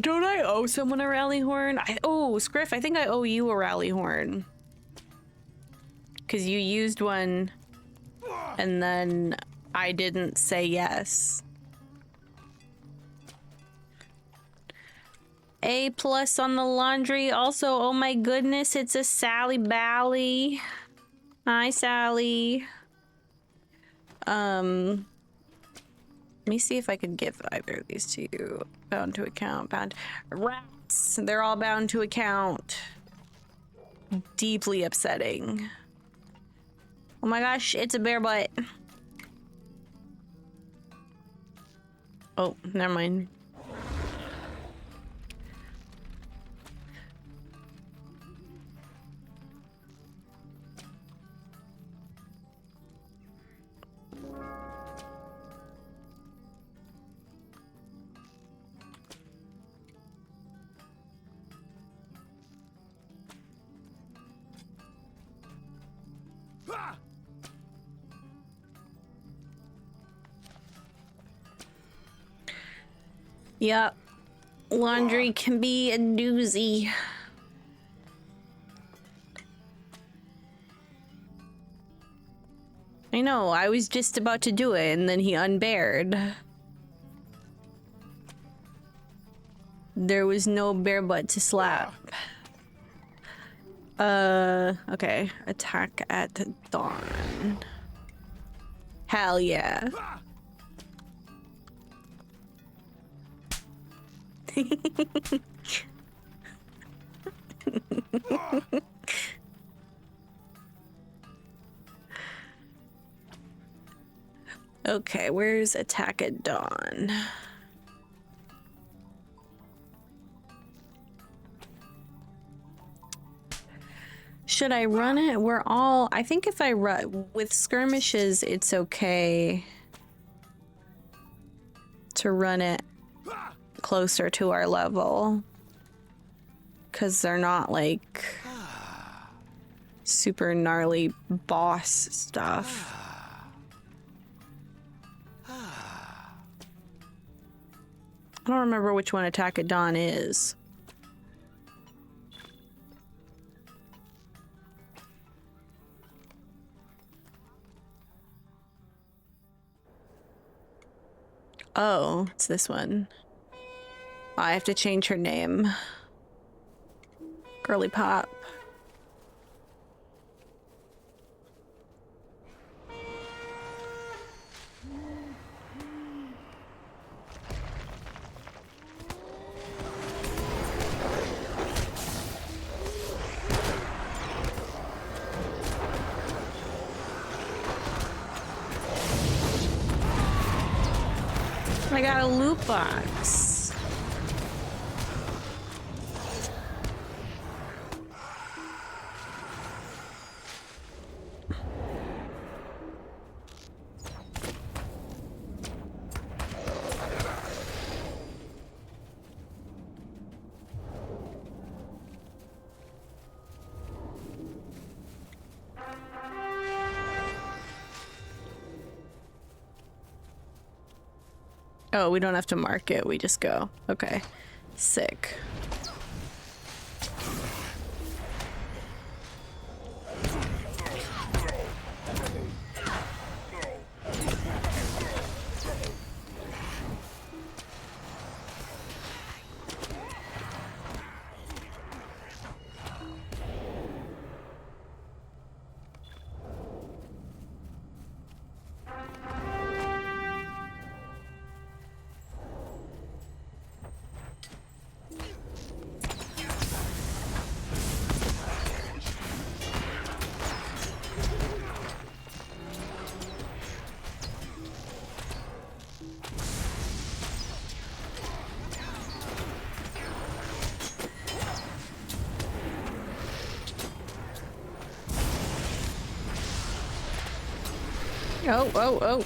Don't I owe someone a rally horn? Oh, Scriff, I think I owe you a rally horn. Because you used one and then I didn't say yes. A+ on the laundry. Also, oh my goodness, it's a Sally Bally. Hi, Sally. Let me see if I could give either of these to you. Bound to account. Bound. Rats. They're all bound to account. Deeply upsetting. Oh my gosh, it's a bear butt. Oh, never mind. Yep. Laundry can be a doozy. I know, I was just about to do it and then he unbared. There was no bear butt to slap. Okay. Attack at dawn. Hell yeah. Okay, where's attack at dawn? Should I run it? I think if I run with skirmishes, it's okay to run it closer to our level. 'Cause they're not like super gnarly boss stuff. I don't remember which one Attack at Dawn is. Oh, it's this one. I have to change her name. Girly Pop. I got a loot box. Oh, we don't have to mark it. We just go. Okay. Sick. Oh, oh, oh.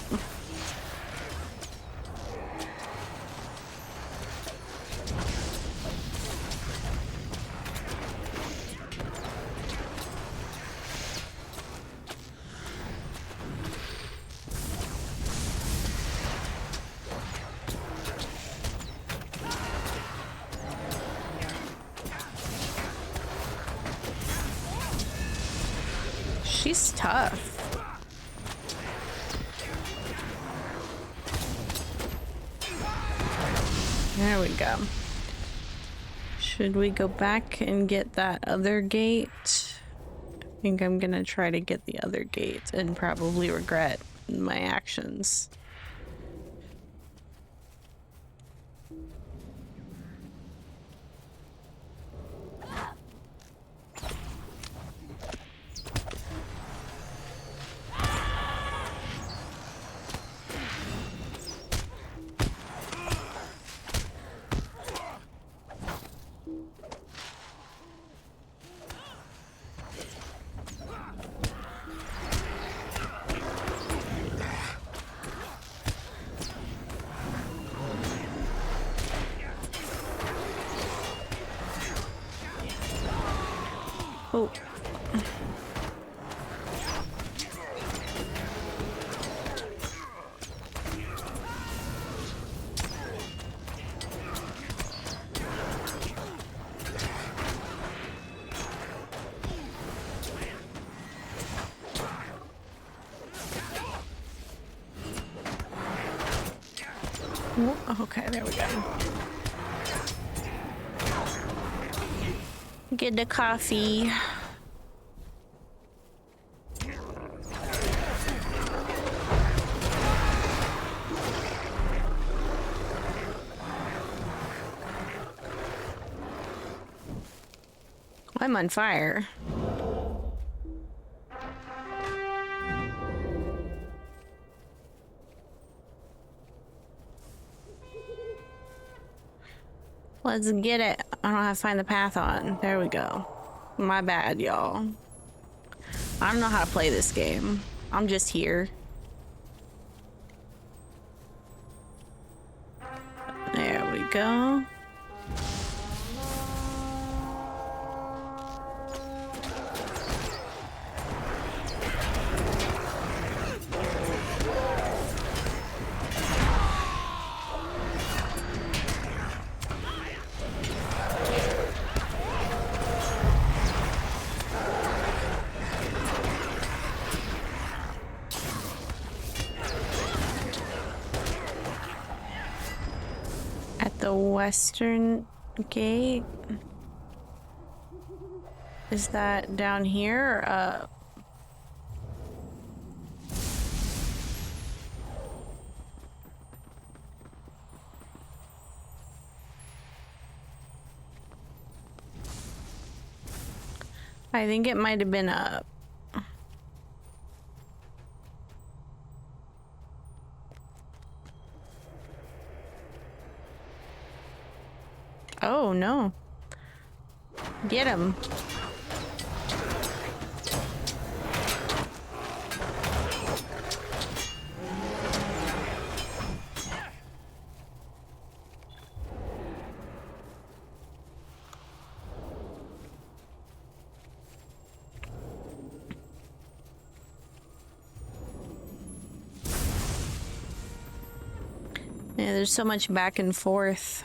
She's tough. There we go. Should we go back and get that other gate? I think I'm gonna try to get the other gate and probably regret my actions. Oh. Okay, there we go. Get the coffee. I'm on fire. Let's get it. I don't have to find the path on. There we go. My bad, y'all. I don't know how to play this game. I'm just here. There we go. western gate. Is that down here or up? I think it might have been up. Oh no. Get him. Yeah, there's so much back and forth.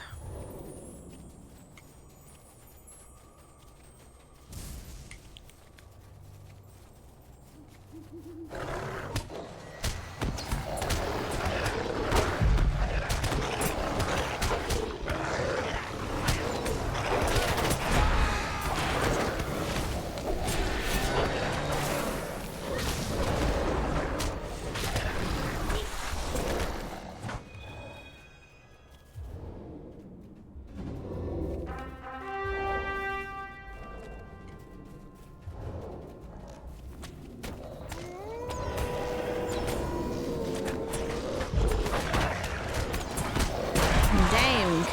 Dang.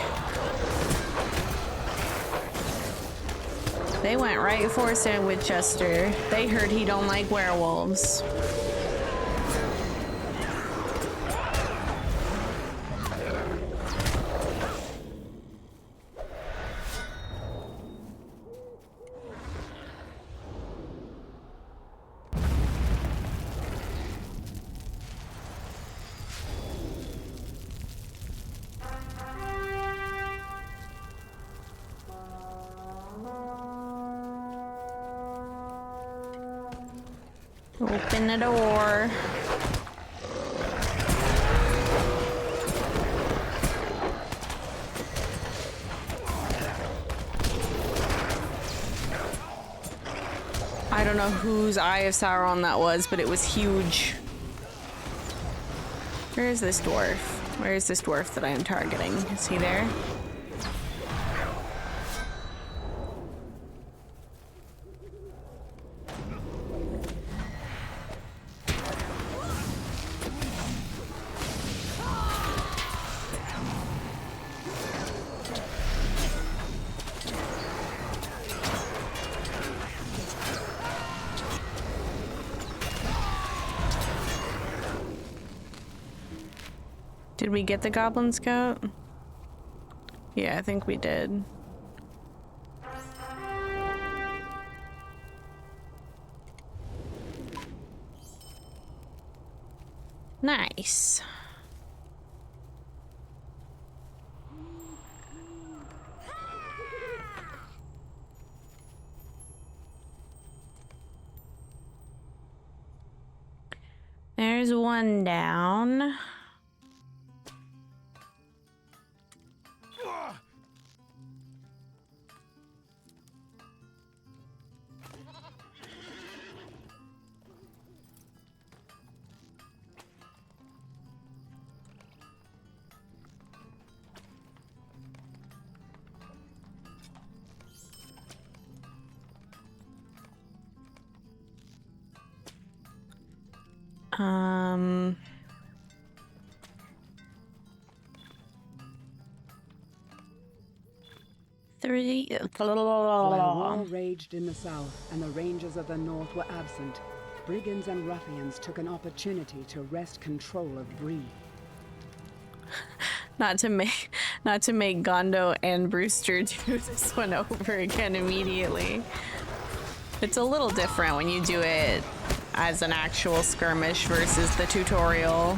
They went right for Sandwich Chester. They heard he don't like werewolves. Open the door. I don't know whose Eye of Sauron that was, but it was huge. Where is this dwarf? Where is this dwarf that I am targeting? Is he there? Did we get the Goblin Scout? Yeah, I think we did. Nice. There's one down. While war raged in the south and the rangers of the north were absent, brigands and ruffians took an opportunity to wrest control of Bree. Not to make Gondo and Brewster do this one over again immediately. It's a little different when you do it as an actual skirmish versus the tutorial.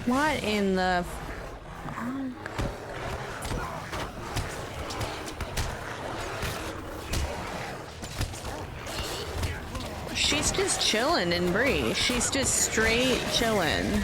What in the... She's just chilling in Bree. She's just straight chilling.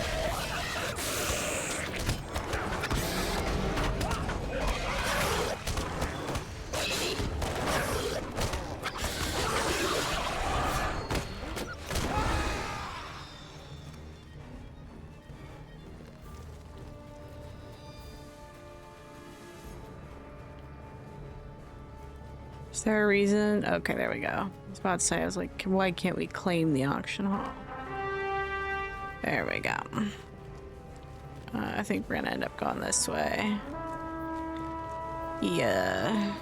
Is there a reason? Okay, there we go. I was about to say, I was like, why can't we claim the auction hall? There we go. I think we're gonna end up going this way. Yeah.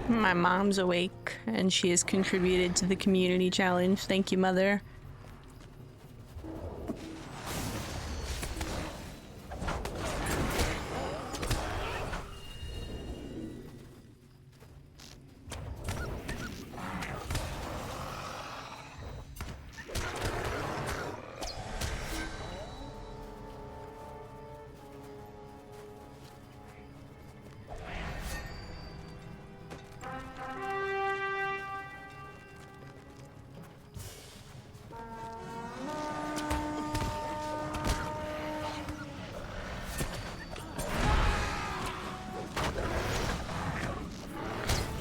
My mom's awake and she has contributed to the community challenge. Thank you, Mother.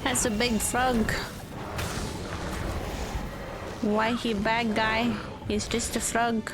That's a big frog. Why he bad guy? He's just a frog.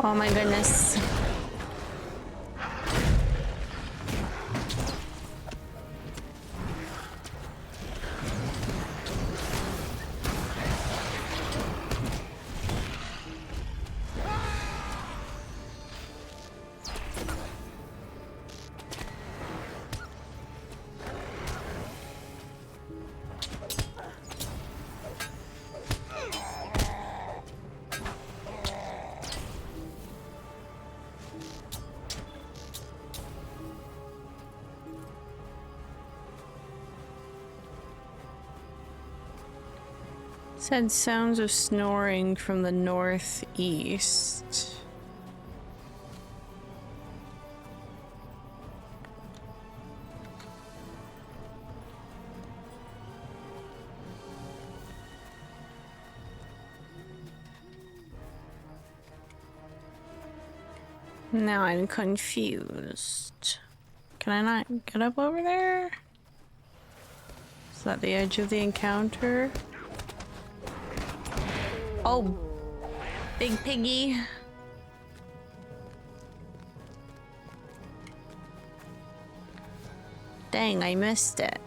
Oh my goodness. Said sounds of snoring from the northeast. Now I'm confused. Can I not get up over there? Is that the edge of the encounter? Oh, big piggy. Dang, I missed it.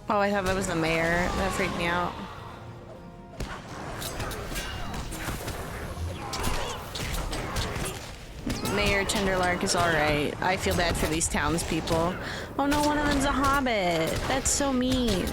Oh, I thought that was the mayor. That freaked me out. Mayor Tenderlark is alright. I feel bad for these townspeople. Oh no, one of them's a hobbit. That's so mean.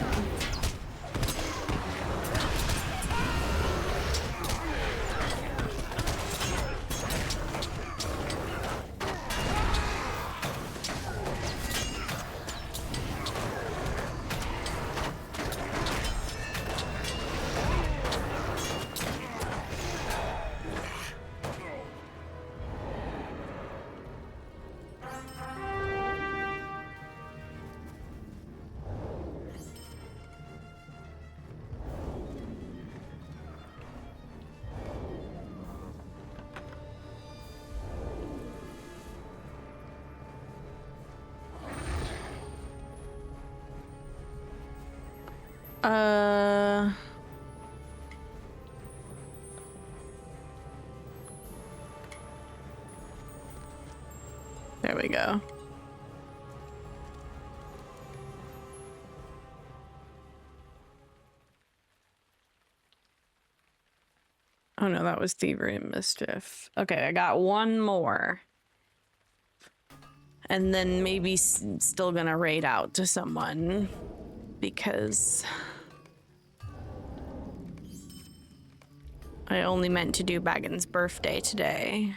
There we go. Oh no, that was thievery and mischief. Okay, I got one more. And then maybe still gonna raid out to someone because I only meant to do Baggins' birthday today.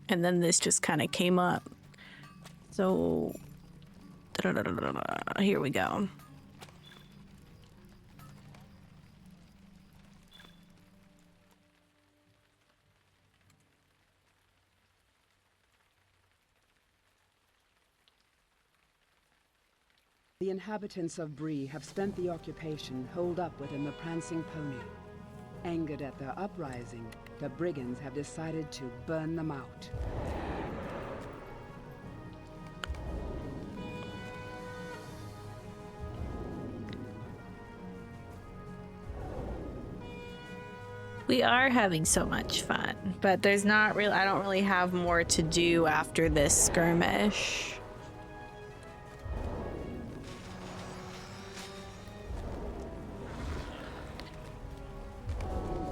And then this just kind of came up. So, here we go. The inhabitants of Bree have spent the occupation holed up within the Prancing Pony. Angered at their uprising, the brigands have decided to burn them out. We are having so much fun, but there's not really, I don't really have more to do after this skirmish.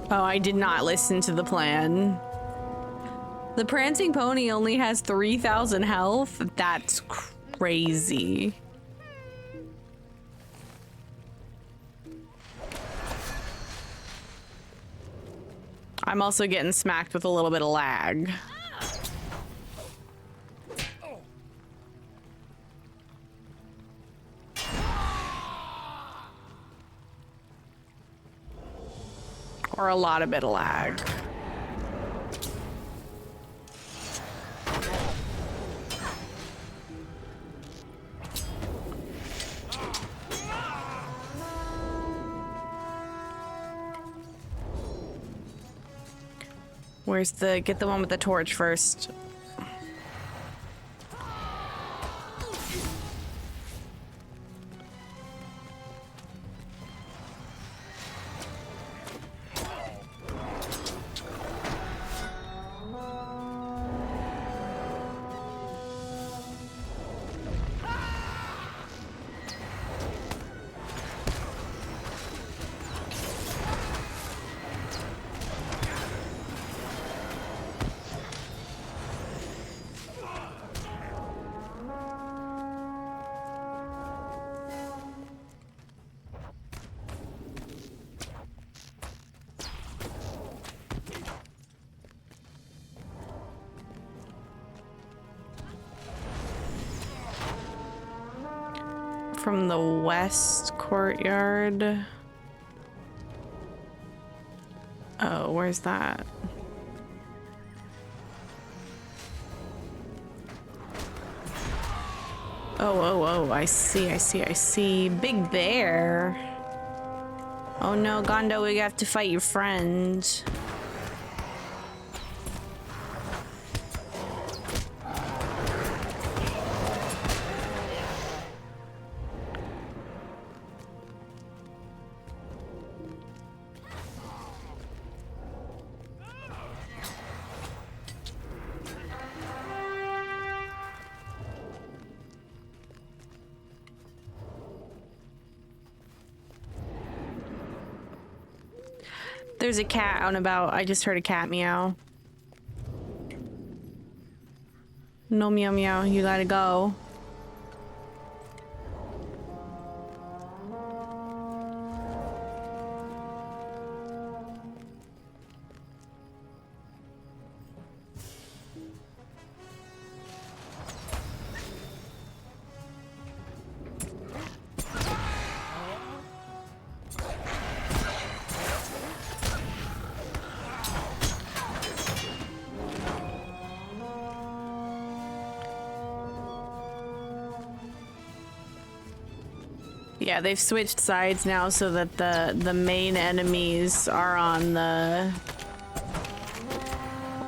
Oh, I did not listen to the plan. The Prancing Pony only has 3,000 health? That's crazy. I'm also getting smacked with a little bit of lag. Or a lot of bit of lag. Where's the, get the one with the torch first. From the west courtyard. Oh, where's that? Oh, I see. Big Bear. Oh no, Gondo, we have to fight your friend. There's a cat out and about. I just heard a cat meow. No meow meow, you gotta go. Yeah, they've switched sides now so that the main enemies are on the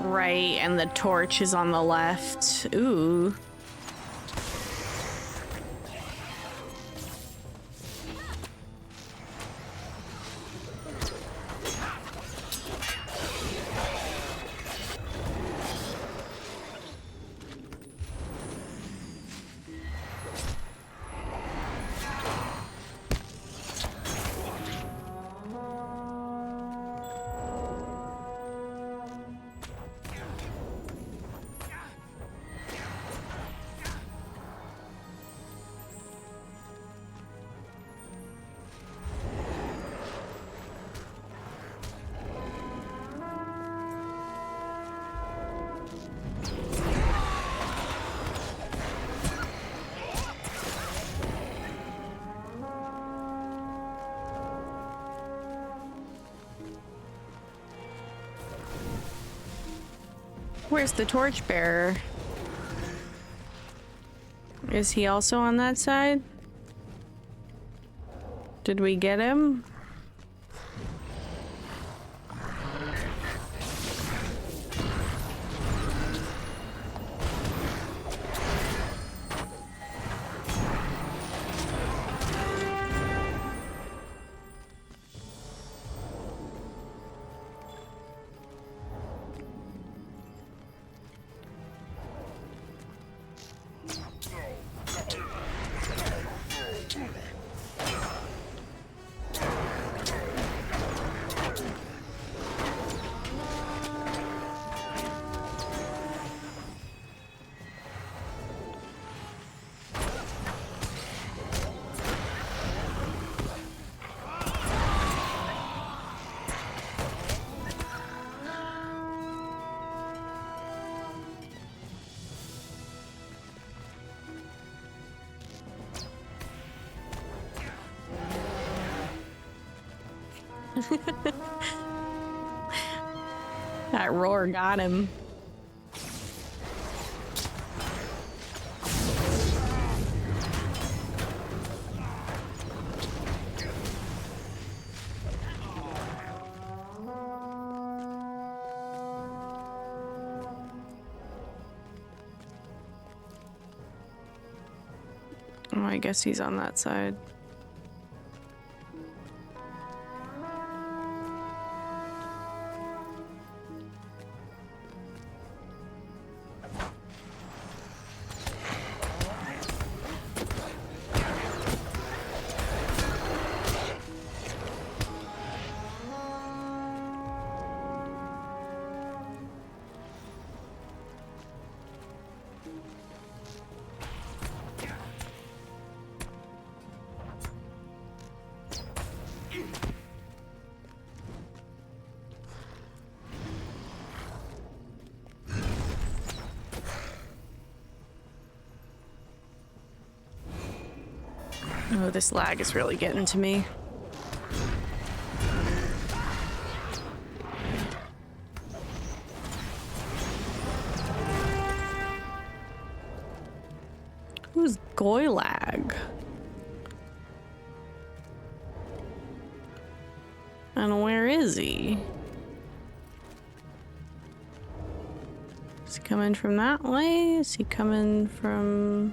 right and the torch is on the left. Ooh. Where's the torchbearer? Is he also on that side? Did we get him? That roar got him. Oh, I guess he's on that side. Oh, this lag is really getting to me. Who's Goylag? And where is he? Is he coming from that way? Is he coming from...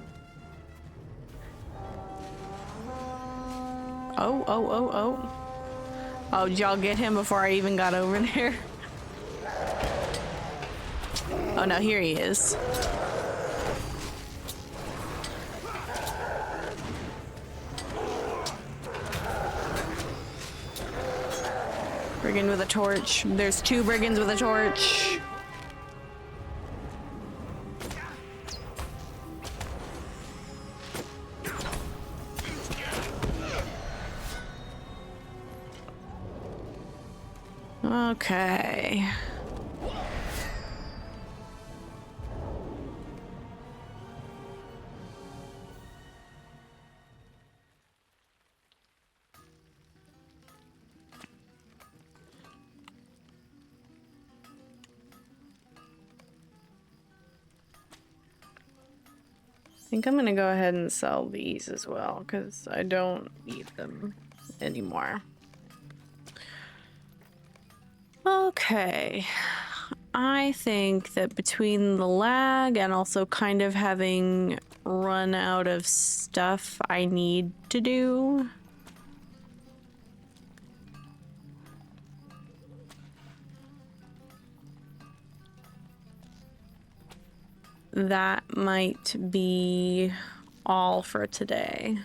Oh, oh, oh, oh. Oh, did y'all get him before I even got over there? Oh no, here he is. Brigand with a torch. There's 2 brigands with a torch. Okay. I think I'm gonna go ahead and sell these as well, because I don't need them anymore. Okay. I think that between the lag and also kind of having run out of stuff I need to do, that might be all for today.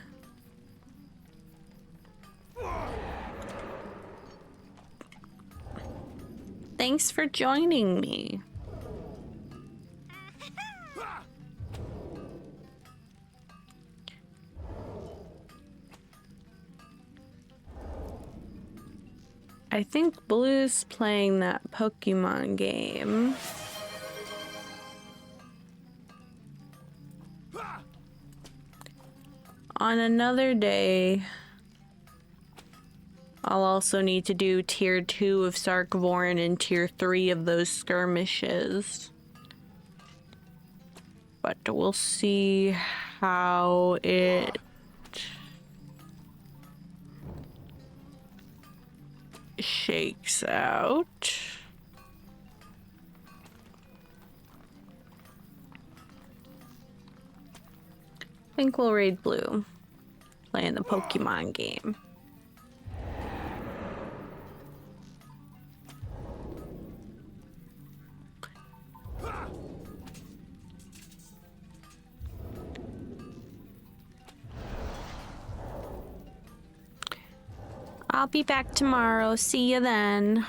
Thanks for joining me. I think Blue's playing that Pokemon game. On another day, I'll also need to do tier 2 of Sarkvorn and tier 3 of those skirmishes. But we'll see how it shakes out. I think we'll raid Blue, playing the Pokemon game. I'll be back tomorrow. See you then.